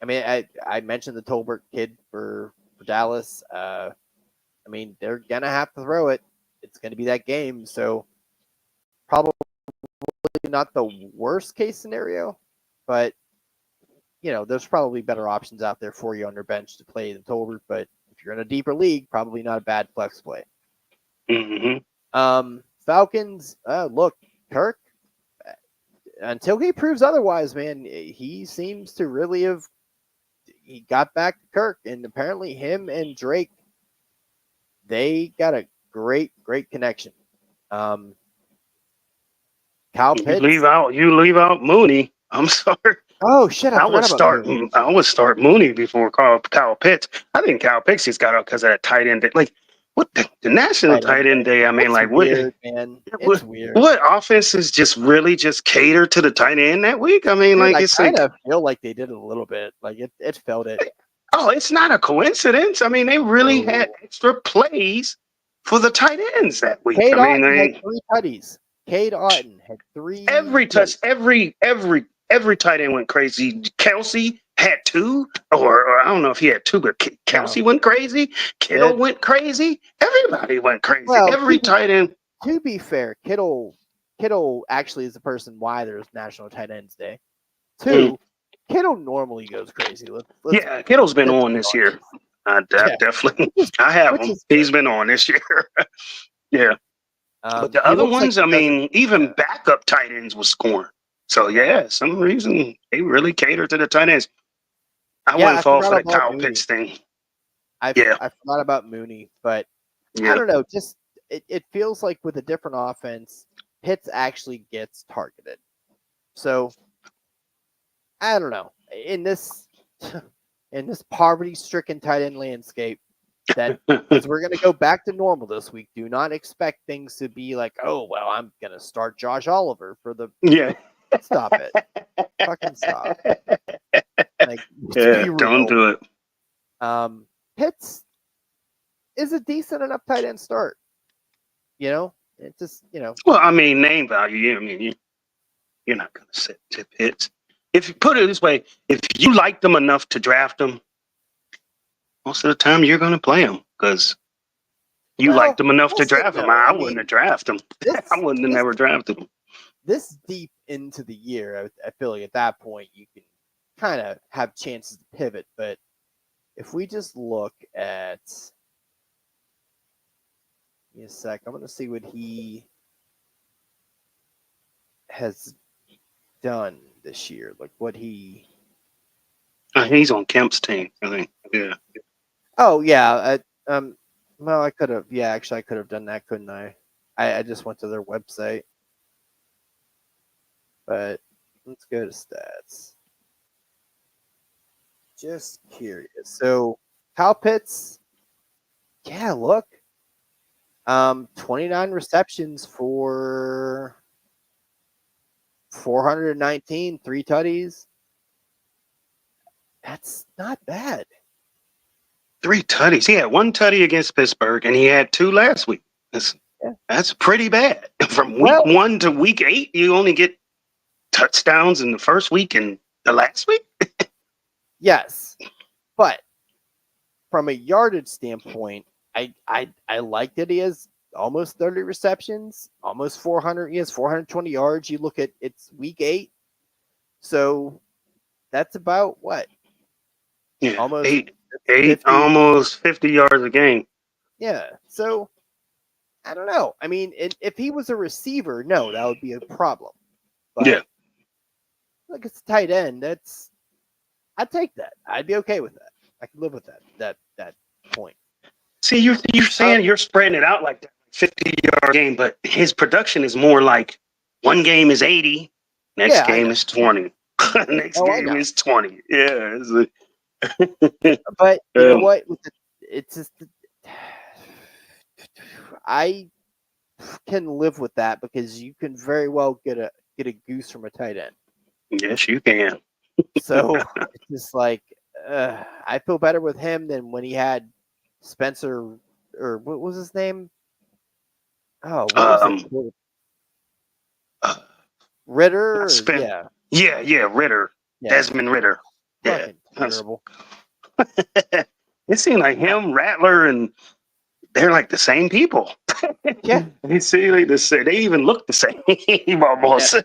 [SPEAKER 1] mean, I mentioned the Tolbert kid for Dallas. I mean, they're gonna have to throw it. It's gonna be that game, so probably not the worst case scenario, but there's probably better options out there for you on your bench to play than Tolbert. But if you're in a deeper league, probably not a bad flex play. Falcons, look, Kirk, until he proves otherwise, man, he seems to really he got back to Kirk, and apparently him and Drake, they got a great connection. Kyle Pitts.
[SPEAKER 4] You leave out Mooney. I'm sorry.
[SPEAKER 1] Oh shit! I would
[SPEAKER 4] start Mooney before Kyle Pitts. I think Kyle Pitts just got out because of that tight end. Like what the national tight end day? I mean,
[SPEAKER 1] it's
[SPEAKER 4] like
[SPEAKER 1] weird,
[SPEAKER 4] what?
[SPEAKER 1] Man, it's weird.
[SPEAKER 4] What offenses just really just cater to the tight end that week? I mean,
[SPEAKER 1] Dude,
[SPEAKER 4] like it's
[SPEAKER 1] I kind
[SPEAKER 4] like
[SPEAKER 1] of feel like they did a little bit. Like it felt it.
[SPEAKER 4] Oh, it's not a coincidence. I mean, they really had extra plays for the tight ends that week.
[SPEAKER 1] Cade
[SPEAKER 4] I mean,
[SPEAKER 1] Otton had 3 tutties. Cade Otton had 3.
[SPEAKER 4] Every touch, every tight end went crazy. Kelsey had 2, or I don't know if he had 2, but Kelsey went crazy. Kittle went crazy. Everybody went crazy.
[SPEAKER 1] Well,
[SPEAKER 4] every tight end.
[SPEAKER 1] To be fair, Kittle actually is the person why there's National Tight Ends Day. 2, Kittle normally goes crazy.
[SPEAKER 4] Yeah, Kittle's been on this year. Definitely. I have him. He's been on this year. Yeah. But the other ones, I mean, even backup tight ends was scoring. So, yeah, some reason they really cater to the tight ends. I wouldn't fall for the Kyle Pitts thing.
[SPEAKER 1] I forgot about Mooney, but I don't know. Just it feels like with a different offense, Pitts actually gets targeted. So, I don't know. In this poverty-stricken tight end landscape, that because we're going to go back to normal this week. Do not expect things to be like, oh well, I'm going to start Josh Oliver for the Stop it, fucking stop. Like,
[SPEAKER 4] don't do
[SPEAKER 1] it. Pitts is a decent enough tight end start. It just
[SPEAKER 4] Well, I mean, name value. I mean, you're not going to sit to Pitts. If you put it this way, if you like them enough to draft them, most of the time you're going to play them because you liked them enough to draft them. I wouldn't have drafted them. I wouldn't have never drafted them.
[SPEAKER 1] This deep into the year, I feel like at that point you can kind of have chances to pivot. But if we just look at, give me a sec, I'm going to see what he has done this year, like what he.
[SPEAKER 4] He's on Kemp's team, I think. Yeah.
[SPEAKER 1] Oh yeah. Well, I could have. Yeah, actually, I could have done that, couldn't I? I just went to their website. But let's go to stats. Just curious. So, Kyle Pitts, yeah, look. 29 receptions for 419, 3 tutties. That's not bad.
[SPEAKER 4] 3 tutties. He had 1 tutty against Pittsburgh, and he had 2 last week. That's pretty bad. From week 1 to week 8, you only get touchdowns in the first week and the last week?
[SPEAKER 1] Yes. But from a yardage standpoint, I like that he has almost 30 receptions, almost 400. He has 420 yards. You look at it's week 8. So that's about what?
[SPEAKER 4] Yeah,
[SPEAKER 1] almost
[SPEAKER 4] 50. Almost 50 yards a game.
[SPEAKER 1] Yeah. So I don't know. I mean, if he was a receiver, no, that would be a problem. But like it's a tight end. I'd take that. I'd be okay with that. I could live with that point.
[SPEAKER 4] See, you're saying you're spreading it out like that. 50-yard game, but his production is more like one game is 80, next
[SPEAKER 1] Yeah, I
[SPEAKER 4] game
[SPEAKER 1] know.
[SPEAKER 4] is 20, next
[SPEAKER 1] Oh, I
[SPEAKER 4] game
[SPEAKER 1] know.
[SPEAKER 4] is 20. Yeah,
[SPEAKER 1] But you know
[SPEAKER 4] um,
[SPEAKER 1] what? It's just I can live with that because you can very well get a goose from a tight end.
[SPEAKER 4] yes, you can.
[SPEAKER 1] So it's just like I feel better with him than when he had Spencer or what was his name? Oh, what was it?
[SPEAKER 4] Um, uh,
[SPEAKER 1] Ritter?
[SPEAKER 4] Spent.
[SPEAKER 1] Yeah,
[SPEAKER 4] Yeah, Ritter,
[SPEAKER 1] yeah,
[SPEAKER 4] Desmond Ritter. Yeah,
[SPEAKER 1] fucking terrible.
[SPEAKER 4] it seemed like him, Rattler, and they're like the same people.
[SPEAKER 1] Yeah,
[SPEAKER 4] They seem like the same. They even look the same
[SPEAKER 1] yeah.
[SPEAKER 4] almost.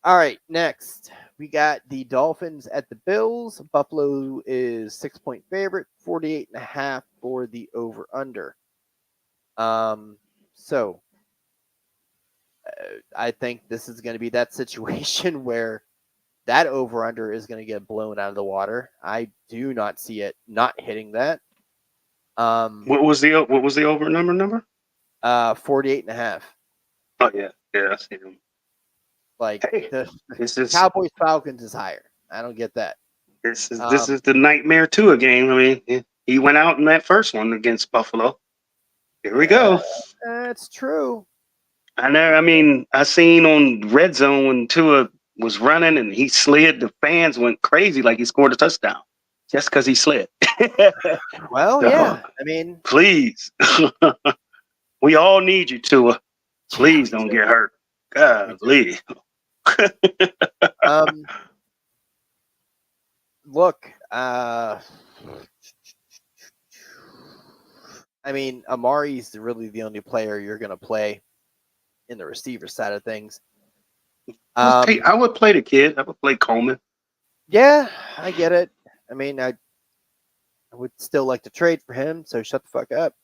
[SPEAKER 1] All right, next we got the Dolphins at the Bills. Buffalo is 6-point favorite, 48.5 for the over under. So I think this is going to be that situation where that over under is going to get blown out of the water. I do not see it not hitting that.
[SPEAKER 4] What was the over number?
[SPEAKER 1] 48.5.
[SPEAKER 4] Oh yeah, I see him.
[SPEAKER 1] Like
[SPEAKER 4] Hey,
[SPEAKER 1] the
[SPEAKER 4] this is
[SPEAKER 1] Cowboys Falcons is higher. I don't get that.
[SPEAKER 4] this is the nightmare Tua game. I mean, he went out in that first one against Buffalo. Here we go.
[SPEAKER 1] That's true.
[SPEAKER 4] I know. I mean, I seen on Red Zone when Tua was running and he slid. The fans went crazy, like he scored a touchdown just because he slid.
[SPEAKER 1] Well,
[SPEAKER 4] So,
[SPEAKER 1] yeah. I mean,
[SPEAKER 4] please, we all need you, Tua.
[SPEAKER 1] yeah,
[SPEAKER 4] Please
[SPEAKER 1] we
[SPEAKER 4] don't
[SPEAKER 1] do.
[SPEAKER 4] get hurt.
[SPEAKER 1] We do.
[SPEAKER 4] Golly.
[SPEAKER 1] Um, look, I mean, Amari's really the only player you're going to play in the receiver side of things.
[SPEAKER 4] Hey, I would play the kid. I would play Coleman.
[SPEAKER 1] Yeah, I get it. I mean, I would still like to trade for him, so shut the fuck up.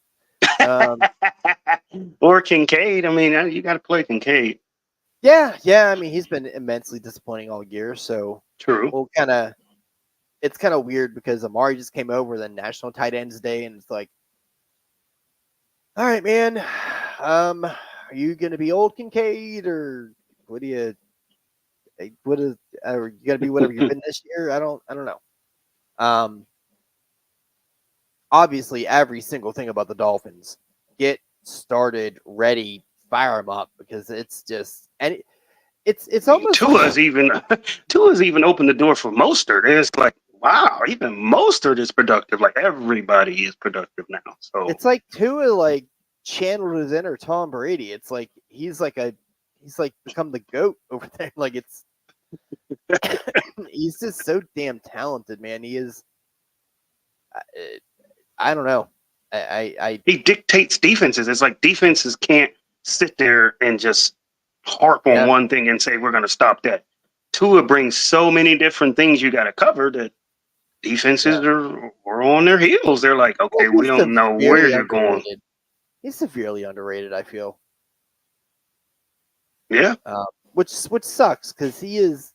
[SPEAKER 4] Or Kincaid. I mean, you got to play Kincaid.
[SPEAKER 1] Yeah. I mean, he's been immensely disappointing all year, so
[SPEAKER 4] True.
[SPEAKER 1] it's kind of weird because Amari just came over the National Tight Ends Day, and it's like, all right, man, are you gonna be old Kincaid or what do you? What is? Are you gonna be whatever you've been this year? I don't know. Obviously, every single thing about the Dolphins, get started, ready, fire them up because it's just and it's almost
[SPEAKER 4] Tua's
[SPEAKER 1] like
[SPEAKER 4] even Tua's even opened the door for Mostert. And it's like, wow, even Mostert is productive. Like everybody is productive now. So
[SPEAKER 1] it's like Tua like channeled his inner Tom Brady. It's like he's like become the GOAT over there. Like it's he's just so damn talented, man. He is. I don't know.
[SPEAKER 4] he dictates defenses. It's like defenses can't sit there and just harp on one thing and say we're going to stop that. Tua brings so many different things you got to cover that defenses are on their heels. They're like, okay, we don't know where you're going.
[SPEAKER 1] He's severely underrated. I feel.
[SPEAKER 4] Yeah.
[SPEAKER 1] Which sucks because he is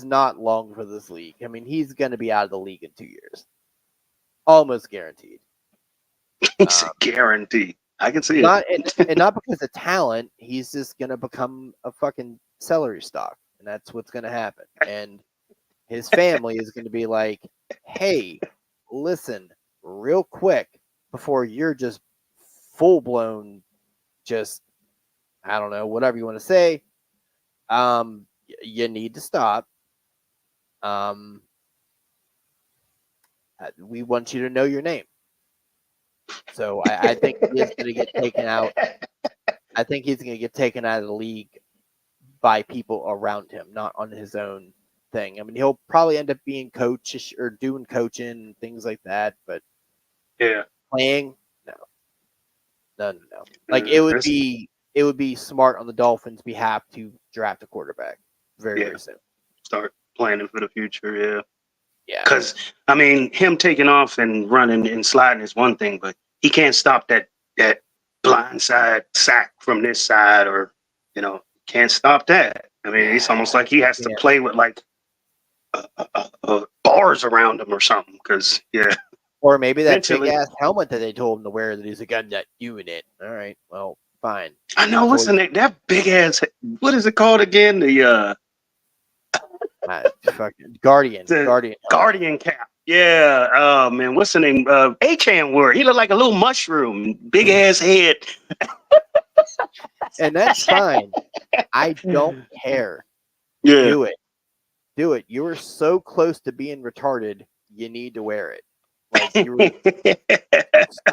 [SPEAKER 1] not long for this league. I mean, he's going to be out of the league in 2 years, almost guaranteed.
[SPEAKER 4] It's a guarantee. I can see
[SPEAKER 1] it. And not because of talent. He's just going to become a fucking celery stalk, and that's what's going to happen. And his family is going to be like, "Hey, listen, real quick before you're just full blown, just I don't know, whatever you want to say. You need to stop. We want you to know your name." So I think he is going to get taken out. I think he's going to get taken out of the league by people around him, not on his own thing. I mean, he'll probably end up being coach or doing coaching and things like that, but playing, no. Like it would be smart on the Dolphins' behalf to draft a quarterback very soon.
[SPEAKER 4] Start planning for the future,
[SPEAKER 1] Yeah.
[SPEAKER 4] Because I mean, him taking off and running and sliding is one thing, but he can't stop that blind side sack from this side, or can't stop that. I mean, it's almost like he has to play with like bars around him or something. Because
[SPEAKER 1] Or maybe that big
[SPEAKER 4] eventually.
[SPEAKER 1] ass helmet that they told him to wear that he's a gun nut unit. All right, well, fine.
[SPEAKER 4] I know what's the name. That big ass. What is it called again?
[SPEAKER 1] Fucking Guardian.
[SPEAKER 4] The
[SPEAKER 1] Guardian.
[SPEAKER 4] Guardian cap. Yeah. Oh man, what's the name? Achan word. He looked like a little mushroom. Big ass head.
[SPEAKER 1] And that's fine. I don't care.
[SPEAKER 4] Yeah.
[SPEAKER 1] Do it. Do it. You were so close to being retarded. You need to wear it. Like you were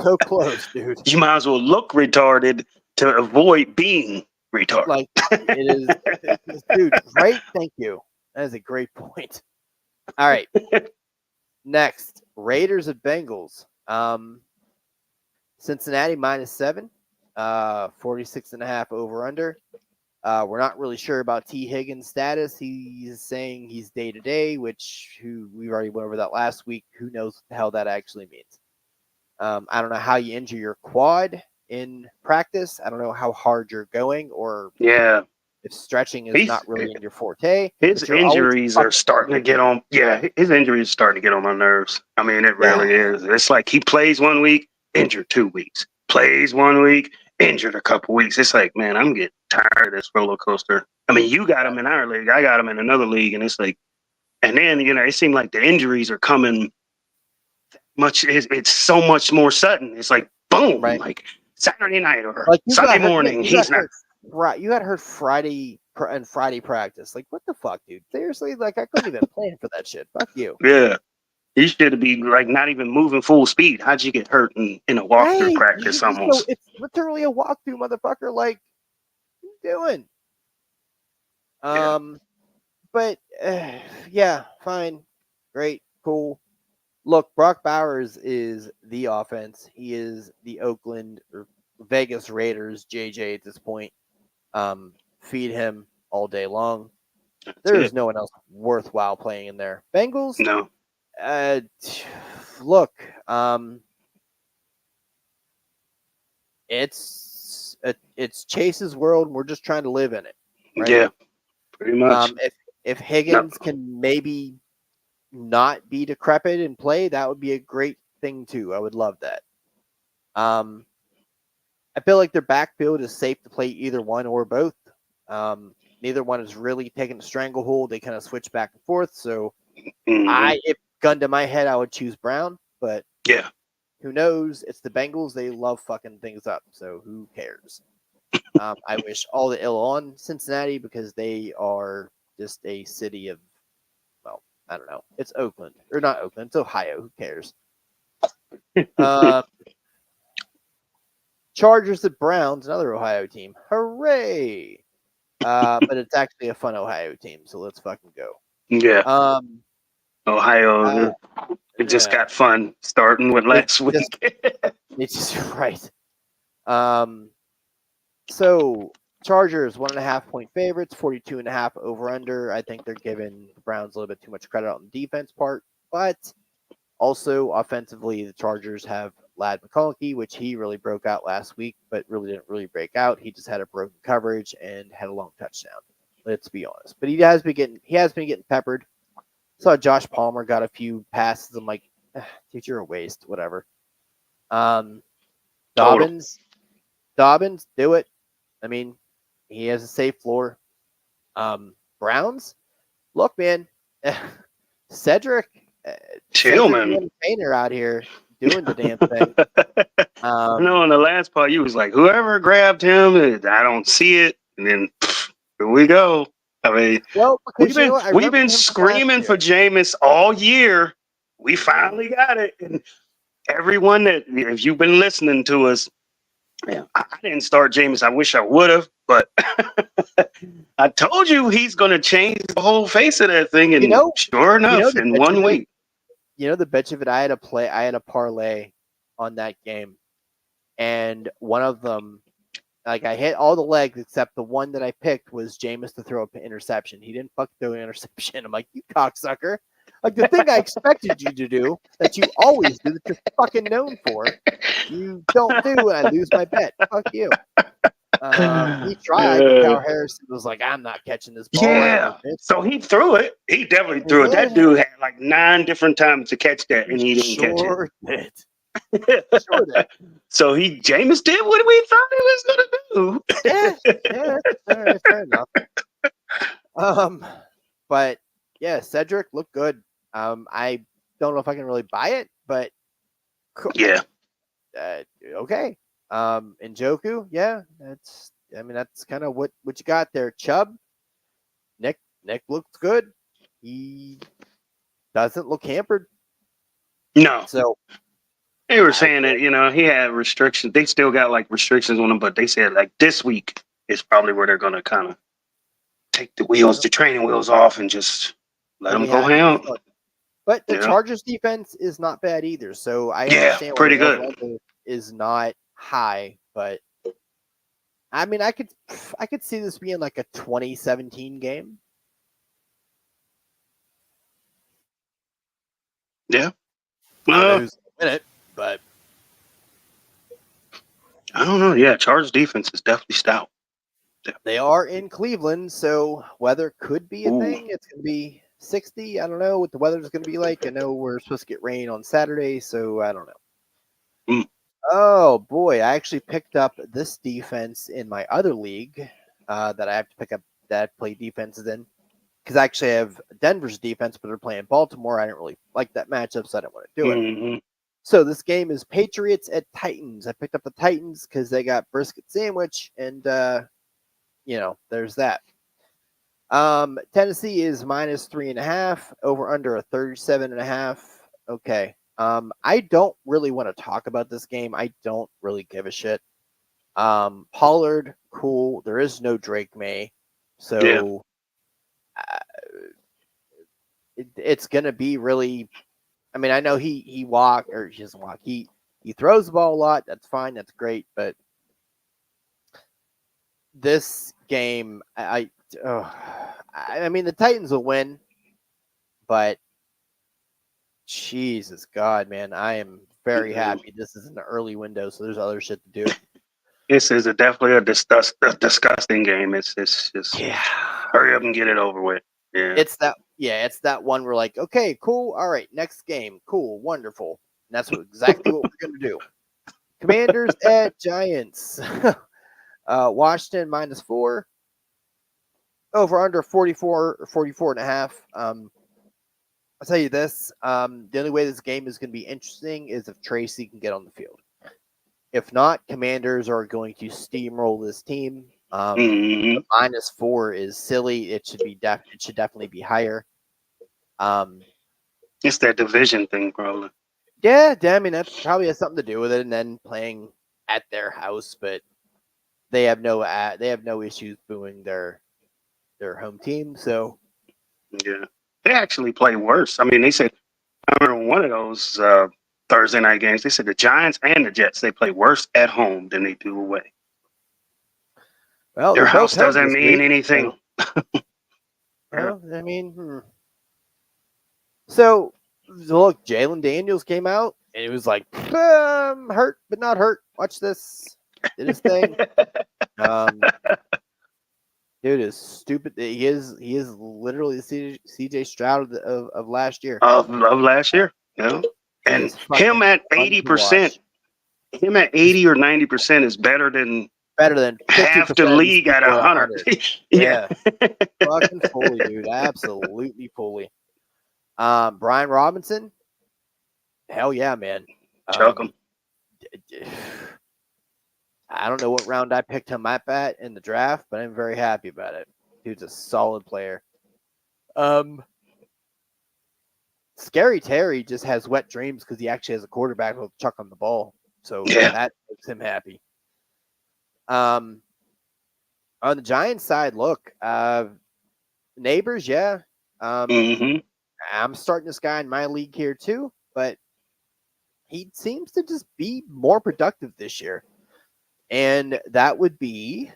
[SPEAKER 1] so close, dude.
[SPEAKER 4] You might as well look retarded to avoid being retarded.
[SPEAKER 1] Like it is, dude. Right? Thank you. That is a great point. All right. Next, Raiders at Bengals. Cincinnati -7, 46.5 over under. We're not really sure about T. Higgins' status. He's saying he's day to day, which we already went over that last week. Who knows what the hell that actually means? I don't know how you injure your quad in practice. I don't know how hard you're going, or
[SPEAKER 4] Yeah.
[SPEAKER 1] if stretching is not really in your forte.
[SPEAKER 4] His
[SPEAKER 1] but you're always
[SPEAKER 4] injuries are starting to get on. Yeah, his injuries are starting to get on my nerves. I mean, it really is. It's like he plays 1 week, injured 2 weeks. Plays 1 week, injured a couple weeks. It's like, man, I'm getting tired of this roller coaster. I mean, you got him in our league. I got him in another league. And it's like, and then, it seemed like the injuries are coming much. It's so much more sudden. It's like, boom,
[SPEAKER 1] Right.
[SPEAKER 4] like Saturday night or
[SPEAKER 1] Like you
[SPEAKER 4] Sunday
[SPEAKER 1] got hurt-
[SPEAKER 4] morning.
[SPEAKER 1] you
[SPEAKER 4] He's
[SPEAKER 1] got
[SPEAKER 4] not.
[SPEAKER 1] hurt Right, you got hurt Friday and Friday practice. Like, what the fuck, dude? Seriously, like I couldn't even plan for that shit. Fuck you.
[SPEAKER 4] Yeah. He should be like not even moving full speed. How'd you get hurt in a walkthrough
[SPEAKER 1] Right,
[SPEAKER 4] practice almost?
[SPEAKER 1] it's literally a walkthrough, motherfucker. Like, what are you doing? But yeah, fine, great, cool. Look, Brock Bowers is the offense. He is the Oakland or Vegas Raiders JJ at this point. Feed him all day long. There is no one else worthwhile playing in there. Bengals.
[SPEAKER 4] No.
[SPEAKER 1] Look, it's Chase's world. And we're just trying to live in it. Right?
[SPEAKER 4] Yeah, pretty much.
[SPEAKER 1] If Higgins can maybe not be decrepit and play, that would be a great thing too. I would love that. I feel like their backfield is safe to play either one or both. Neither one is really taking a stranglehold. They kind of switch back and forth. So if gun to my head, I would choose Brown, but
[SPEAKER 4] yeah,
[SPEAKER 1] who knows? It's the Bengals. They love fucking things up. So who cares? I wish all the ill on Cincinnati because they are just a city of, well, I don't know. It's Oakland or not Oakland. It's Ohio. Who cares? Chargers at Browns, another Ohio team. Hooray! But it's actually a fun Ohio team, so let's fucking go.
[SPEAKER 4] Yeah. Ohio, it just got fun starting with last week.
[SPEAKER 1] It's just right. So Chargers 1.5 point favorites, 42.5 over under. I think they're giving the Browns a little bit too much credit on the defense part, but also offensively, the Chargers have Ladd McConkey, which he really broke out last week, but really didn't really break out. He just had a broken coverage and had a long touchdown. Let's be honest. But he has been getting peppered. Saw Josh Palmer got a few passes. I'm like, dude, you're a waste. Whatever. Dobbins, do it. I mean, he has a safe floor. Browns, look, man, Cedric
[SPEAKER 4] Tillman
[SPEAKER 1] Painter out here doing the damn thing.
[SPEAKER 4] No, in the last part, you was like, whoever grabbed him, I don't see it. And then here we go. I mean,
[SPEAKER 1] well,
[SPEAKER 4] we've been screaming for Jameis all year. We finally got it. And everyone that, if you've been listening to us, I didn't start Jameis. I wish I would have, but I told you he's going to change the whole face of that thing. And sure enough, in 1 week.
[SPEAKER 1] You know the bitch of it. I had a parlay on that game, and one of them, like I hit all the legs except the one that I picked was Jameis to throw an interception. He didn't fucking throw an interception. I'm like, you cocksucker! Like the thing I expected you to do that you always do that you're fucking known for, you don't do, and I lose my bet. Fuck you. He tried, but Kyle Harrison was like, "I'm not catching this ball."
[SPEAKER 4] Yeah. So he threw it. He definitely
[SPEAKER 1] He
[SPEAKER 4] threw it. That
[SPEAKER 1] did.
[SPEAKER 4] dude had like 9 different times to catch that, and he didn't catch
[SPEAKER 1] Sure did.
[SPEAKER 4] it.
[SPEAKER 1] Sure did.
[SPEAKER 4] So Jameis did what we thought he was gonna do.
[SPEAKER 1] Yeah, fair enough. But yeah, Cedric looked good. I don't know if I can really buy it, but
[SPEAKER 4] Yeah.
[SPEAKER 1] okay. Njoku, yeah, that's kind of what you got there. Chubb, Nick looks good. He doesn't look hampered.
[SPEAKER 4] No.
[SPEAKER 1] So
[SPEAKER 4] They were saying that, he had restrictions. They still got like restrictions on him, but they said like this week is probably where they're gonna kind of take the training wheels off and just let him go ham.
[SPEAKER 1] But the Chargers defense is not bad either. So I understand why
[SPEAKER 4] pretty
[SPEAKER 1] the
[SPEAKER 4] good.
[SPEAKER 1] over-under is not high, but I mean I could see this being like a 2017 game.
[SPEAKER 4] Yeah.
[SPEAKER 1] I don't know who's in it, but
[SPEAKER 4] I don't know. Yeah, Chargers defense is definitely stout.
[SPEAKER 1] They are in Cleveland, so weather could be a thing. It's going to be 60. I don't know what the weather's going to be like. I know we're supposed to get rain on Saturday, so I don't know. Oh, boy. I actually picked up this defense in my other league that I have to pick up that I play defenses in. Because I actually have Denver's defense, but they're playing Baltimore. I didn't really like that matchup, so I didn't want to do it. So this game is Patriots at Titans. I picked up the Titans because they got brisket sandwich, and there's that. Tennessee is minus 3.5, over under a 37.5. Okay. I don't really want to talk about this game. I don't really give a shit. Pollard, cool. There is no Drake May, so it's gonna be really. I mean, I know he doesn't walk. He throws the ball a lot. That's fine. That's great. But this game, I mean, the Titans will win, but Jesus God, man, I am very happy this is an early window, so there's other shit to do.
[SPEAKER 4] This is definitely a disgusting game. It's just hurry up and get it over with. Yeah.
[SPEAKER 1] It's that one where like, okay, cool, all right, next game, cool, wonderful. And that's exactly what we're gonna do. Commanders at Giants. Washington minus 4. Over under 44.5. I'll tell you this. The only way this game is going to be interesting is if Tracy can get on the field. If not, Commanders are going to steamroll this team. The minus 4 is silly. It should definitely be higher.
[SPEAKER 4] It's that division thing, probably.
[SPEAKER 1] Yeah, I mean that probably has something to do with it. And then playing at their house, but they have no issues booing their home team. So
[SPEAKER 4] yeah, they actually play worse. I mean, they said I remember one of those Thursday night games. They said the Giants and the Jets they play worse at home than they do away.
[SPEAKER 1] Well,
[SPEAKER 4] their house doesn't mean anything.
[SPEAKER 1] Well, I mean, So look, Jalen Daniels came out and it was like hurt but not hurt. Watch this. Did his thing. Dude is stupid. He is literally the CJ Stroud of last year.
[SPEAKER 4] Of last year, yeah. And him at 80%, him at 80 or 90% is better than half the league at 100.
[SPEAKER 1] Yeah, fucking fully, dude. Absolutely fully. Brian Robinson, hell yeah, man.
[SPEAKER 4] Chuck him.
[SPEAKER 1] I don't know what round I picked him up at in the draft, but I'm very happy about it. Dude's a solid player. Scary Terry just has wet dreams because he actually has a quarterback who'll chuck on the ball. So that makes him happy. On the Giants side, look, Neighbors, yeah. I'm starting this guy in my league here too, but he seems to just be more productive this year. And that would be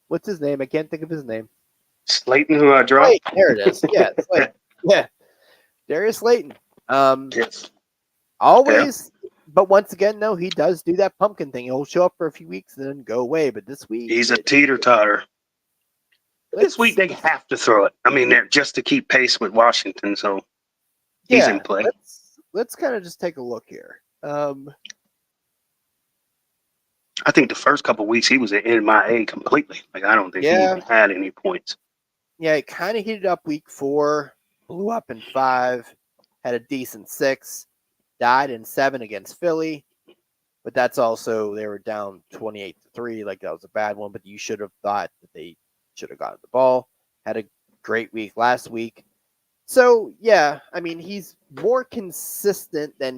[SPEAKER 1] what's his name? I can't think of his name.
[SPEAKER 4] Slayton, who I dropped.
[SPEAKER 1] There it is. Yeah, Slayton. Yeah. Darius Slayton.
[SPEAKER 4] Yes.
[SPEAKER 1] Always But once again, no, he does do that pumpkin thing. He'll show up for a few weeks and then go away. But this week,
[SPEAKER 4] He's a teeter-totter. This week they have to throw it. I mean, they're just to keep pace with Washington, so he's in play.
[SPEAKER 1] Let's kind of just take a look here.
[SPEAKER 4] I think the first couple of weeks he was in MIA completely. Like, I don't think he even had any points.
[SPEAKER 1] Yeah, it kind of heated up week 4, blew up in 5, had a decent 6, died in 7 against Philly. But that's also, they were down 28-3. Like, that was a bad one. But you should have thought that they should have gotten the ball. Had a great week last week. So, yeah, I mean, he's more consistent than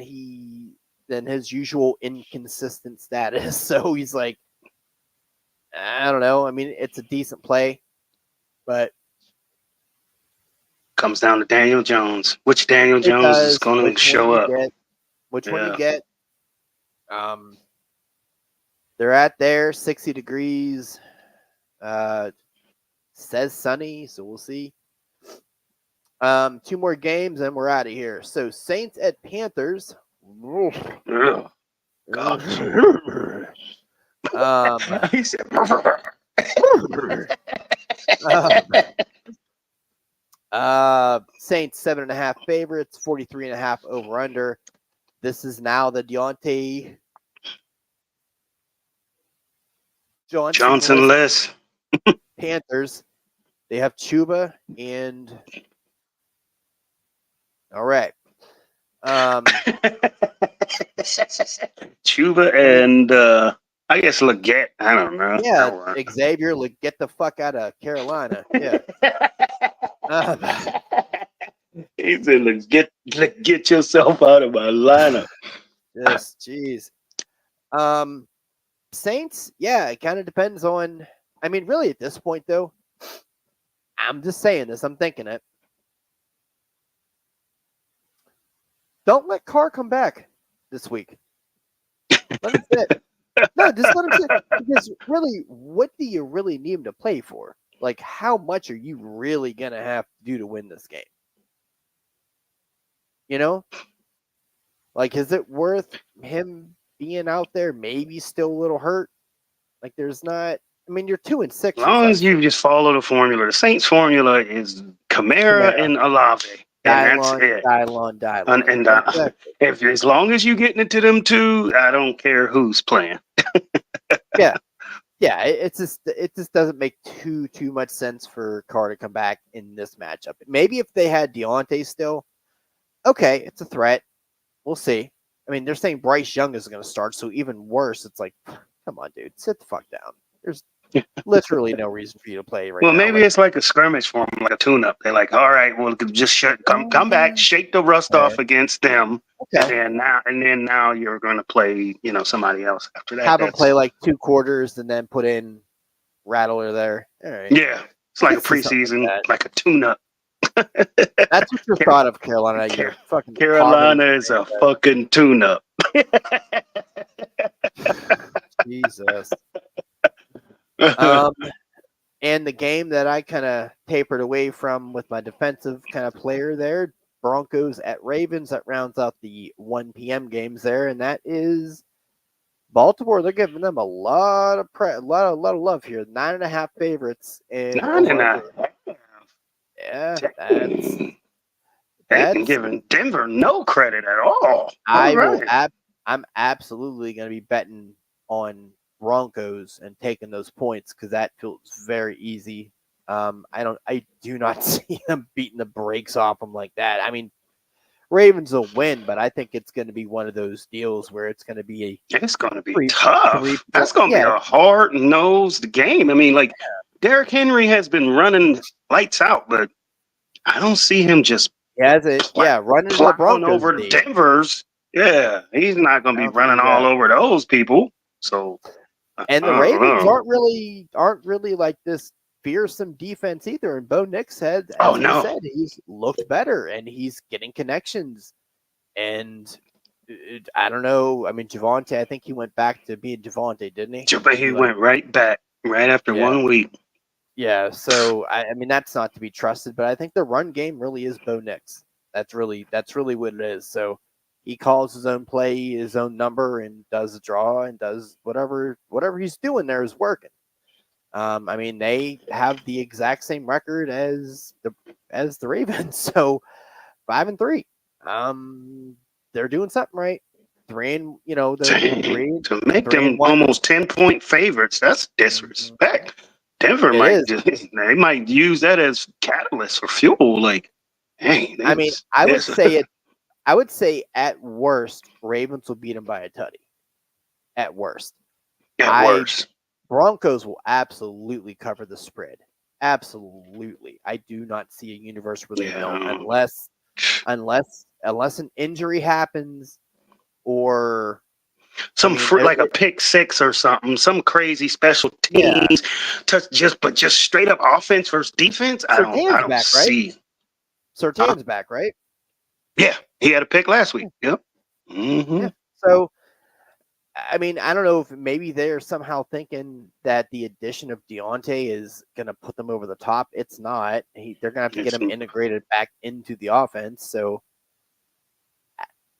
[SPEAKER 1] his usual inconsistent status. So he's like, I don't know. I mean, it's a decent play, but
[SPEAKER 4] comes down to Daniel Jones. Which Daniel Jones is going to show up?
[SPEAKER 1] Which one you get? They're at there, 60 degrees. Says sunny, so we'll see. 2 more games and we're out of here. So Saints at Panthers.
[SPEAKER 4] Ugh. God. He said,
[SPEAKER 1] Saints 7.5 favorites, 43.5 over under. This is now the
[SPEAKER 4] Johnson list.
[SPEAKER 1] Panthers. They have Chuba and all right.
[SPEAKER 4] Chuba and I guess Leggett. I don't know.
[SPEAKER 1] Yeah, Xavier, get the fuck out of Carolina. Yeah.
[SPEAKER 4] He said, get yourself out of my lineup.
[SPEAKER 1] Yes, jeez. Saints, yeah, it kind of depends on. I mean, really, at this point, though, I'm just saying this. I'm thinking it. Don't let Carr come back this week. Let him sit. No, just let him sit. Because really, what do you really need him to play for? Like, how much are you really going to have to do to win this game? You know? Like, is it worth him being out there, maybe still a little hurt? Like, there's not. I mean, you're 2-6.
[SPEAKER 4] As long as you just follow the formula. The Saints formula is Kamara and Olave. And that's it.
[SPEAKER 1] Dylon.
[SPEAKER 4] If as long as you're getting it to them two, I don't care who's playing.
[SPEAKER 1] Yeah. It just doesn't make too much sense for Carr to come back in this matchup. Maybe if they had Deontay still, okay, it's a threat. We'll see. I mean, they're saying Bryce Young is going to start, so even worse. It's like, come on, dude, sit the fuck down. There's literally no reason for you to play right now.
[SPEAKER 4] Well, maybe it's like a scrimmage for them, like a tune-up. They're like, all right, well, just come back, shake the rust off against them, and then now you're going to play, somebody else after that.
[SPEAKER 1] Have them play like 2 quarters and then put in Rattler there. All right.
[SPEAKER 4] Yeah, it's like a preseason, like a tune-up.
[SPEAKER 1] That's what you're thought of, Carolina. You're fucking
[SPEAKER 4] Carolina is a fucking tune-up.
[SPEAKER 1] Jesus. And the game that I kind of tapered away from with my defensive kind of player there, Broncos at Ravens. That rounds out the 1 p.m. games there, and that is Baltimore. They're giving them a lot of love here. 9.5 favorites. And
[SPEAKER 4] 9.5.
[SPEAKER 1] Yeah,
[SPEAKER 4] that's giving Denver no credit at all.
[SPEAKER 1] I'm absolutely going to be betting on Broncos and taking those points because that feels very easy. I do not see them beating the brakes off them like that. I mean, Ravens will win, but I think it's going to be one of those deals where it's going to be
[SPEAKER 4] tough. That's going to be a hard-nosed game. I mean, like Derrick Henry has been running lights out, but I don't see him just
[SPEAKER 1] running the Broncos
[SPEAKER 4] over Denver's. Yeah, he's not going to be running all over those people. So,
[SPEAKER 1] and the Ravens aren't really like this fearsome defense either. And Bo Nix said, he's looked better and he's getting connections. And I don't know. I mean, Javonte, I think he went back to being Javonte, didn't he?
[SPEAKER 4] He went right back right after 1 week.
[SPEAKER 1] Yeah. So I mean, that's not to be trusted, but I think the run game really is Bo Nix. That's really what it is. So he calls his own play, his own number, and does a draw and does whatever he's doing there is working. I mean, they have the exact same record as the Ravens, so 5-3. They're doing something right.
[SPEAKER 4] Dang, to make
[SPEAKER 1] 3-1.
[SPEAKER 4] almost 10-point favorites, that's disrespect. Denver
[SPEAKER 1] It
[SPEAKER 4] might
[SPEAKER 1] is.
[SPEAKER 4] they might use that as catalyst or fuel. Like, hey,
[SPEAKER 1] I mean, I would say at worst, Ravens will beat them by a tutty. At worst.
[SPEAKER 4] at worst.
[SPEAKER 1] Broncos will absolutely cover the spread. Absolutely. I do not see a universe where they don't, unless an injury happens or
[SPEAKER 4] like a pick six or something, some crazy special teams, just straight up offense versus defense. I don't
[SPEAKER 1] back,
[SPEAKER 4] see.
[SPEAKER 1] Right? Surtain's back, right?
[SPEAKER 4] Yeah, he had a pick last week. Yep. Mm-hmm.
[SPEAKER 1] Yeah. So, I mean, I don't know if maybe they're somehow thinking that the addition of Deontay is going to put them over the top. It's not. They're going to have to get him integrated back into the offense. So,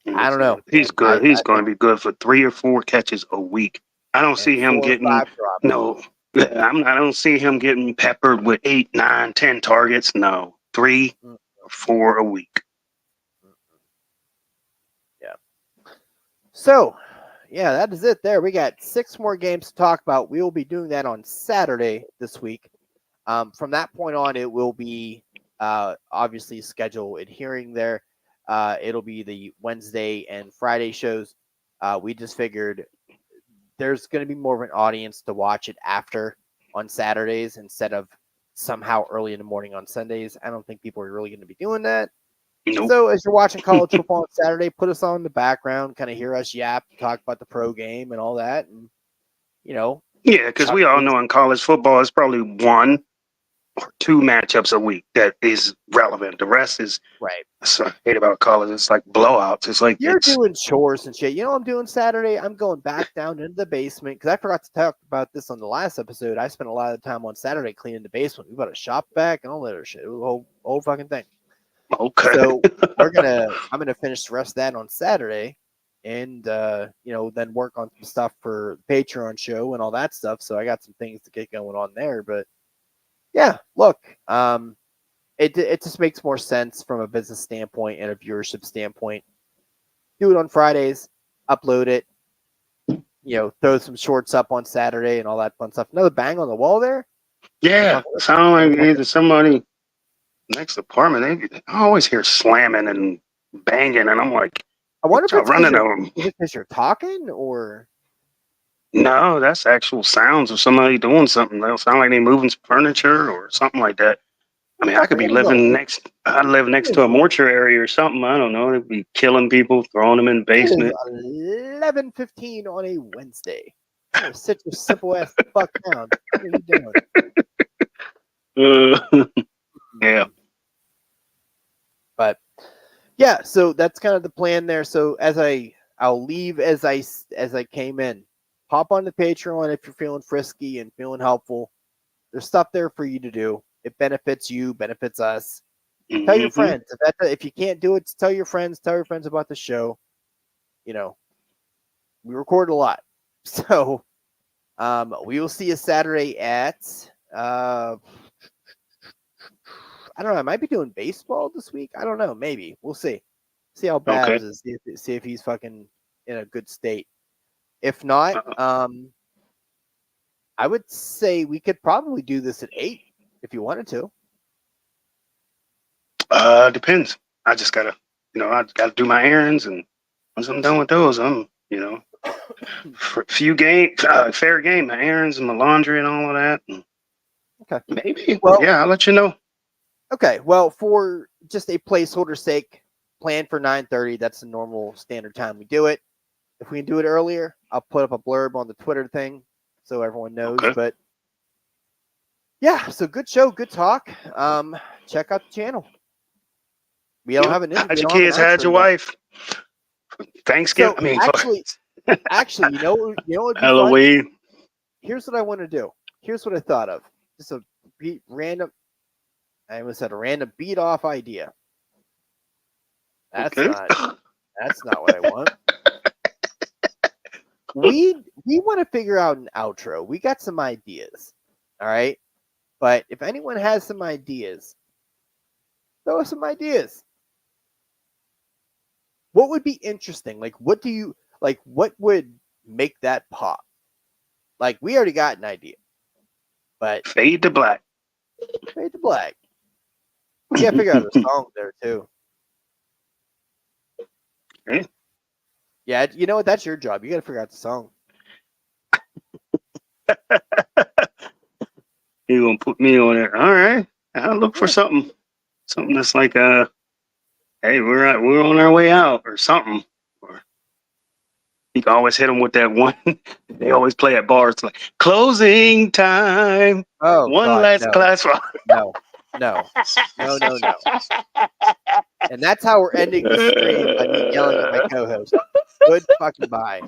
[SPEAKER 1] I don't know.
[SPEAKER 4] He's good. He's going to be good for 3 or 4 catches a week. I don't see him getting I don't see him getting peppered with 8, 9, 10 targets. No, 3 or 4 a week.
[SPEAKER 1] Yeah. So, yeah, that is it there. We got 6 more games to talk about. We will be doing that on Saturday this week. From that point on, it will be obviously schedule adhering there. It'll be the Wednesday and Friday shows. We just figured there's going to be more of an audience to watch it after on Saturdays instead of somehow early in the morning on Sundays. I don't think people are really going to be doing that.
[SPEAKER 4] Nope.
[SPEAKER 1] So as you're watching college football on Saturday, put us on the background, kind of hear us yap, talk about the pro game and all that. And,
[SPEAKER 4] Yeah, because we all know in college football, it's probably 1 or 2 matchups a week that is relevant. The rest is
[SPEAKER 1] right.
[SPEAKER 4] That's what I hate about college. It's like blowouts. It's like
[SPEAKER 1] you're doing chores and shit. You know what I'm doing Saturday? I'm going back down into the basement because I forgot to talk about this on the last episode. I spent a lot of time on Saturday cleaning the basement. We bought a shop vac and all that other shit. It was a whole fucking thing.
[SPEAKER 4] Okay.
[SPEAKER 1] So I'm gonna finish the rest of that on Saturday, and then work on some stuff for the Patreon show and all that stuff. So I got some things to get going on there. But yeah, look, it just makes more sense from a business standpoint and a viewership standpoint. Do it on Fridays, upload it, throw some shorts up on Saturday and all that fun stuff. Another bang on the wall there.
[SPEAKER 4] Yeah, sound like either somebody next apartment. I always hear slamming and banging, and I'm like,
[SPEAKER 1] I wonder if it's
[SPEAKER 4] running
[SPEAKER 1] because you're talking or.
[SPEAKER 4] No, that's actual sounds of somebody doing something. They'll sound like they're moving some furniture or something like that. I mean, I could be living next. I live next to a mortuary or something. I don't know. They'd be killing people, throwing them in the basement.
[SPEAKER 1] 11:15 on a Wednesday. Sit your simple ass fuck down. What are you doing?
[SPEAKER 4] Yeah.
[SPEAKER 1] But yeah, so that's kind of the plan there. So I'll leave as I came in. Hop on the Patreon if you're feeling frisky and feeling helpful. There's stuff there for you to do. It benefits you, benefits us. Tell your friends. If you can't do it, tell your friends. Tell your friends about the show. We record a lot. So we will see you Saturday at I don't know. I might be doing baseball this week. I don't know. Maybe. We'll see. See how Babs is. See if he's fucking in a good state. If not, I would say we could probably do this at 8 if you wanted to.
[SPEAKER 4] Depends. I just gotta, I gotta do my errands, and once I'm done with those, I'm, fair game, my errands and my laundry and all of that. And
[SPEAKER 1] okay.
[SPEAKER 4] Maybe. Well, yeah, I'll let you know.
[SPEAKER 1] Okay. Well, for just a placeholder sake, plan for 9:30. That's the normal standard time we do it. If we can do it earlier, I'll put up a blurb on the Twitter thing so everyone knows. Okay. But yeah, so good show, good talk. Check out the channel. We don't have an interview.
[SPEAKER 4] How'd your kids? How'd your wife? Thanksgiving.
[SPEAKER 1] So actually, you know
[SPEAKER 4] Halloween.
[SPEAKER 1] Fun? Here's what I want to do. Here's what I thought of. Just a random. I almost said a random beat off idea. That's not. That's not what I want. We want to figure out an outro. We got some ideas. All right. But if anyone has some ideas, throw us some ideas. What would be interesting? Like, what would make that pop? Like, we already got an idea, but
[SPEAKER 4] Fade to black.
[SPEAKER 1] fade to black. We gotta figure out a song there too.
[SPEAKER 4] Okay.
[SPEAKER 1] Yeah, you know what? That's your job. You gotta figure out the song.
[SPEAKER 4] You gonna put me on it? All right. I'll look for something that's like hey, we're on our way out or something. Or you can always hit them with that one. They always play at bars like closing time.
[SPEAKER 1] Oh,
[SPEAKER 4] One
[SPEAKER 1] God,
[SPEAKER 4] last
[SPEAKER 1] no.
[SPEAKER 4] class.
[SPEAKER 1] No. And that's how we're ending the stream by me yelling at my co-host. Good fucking bye.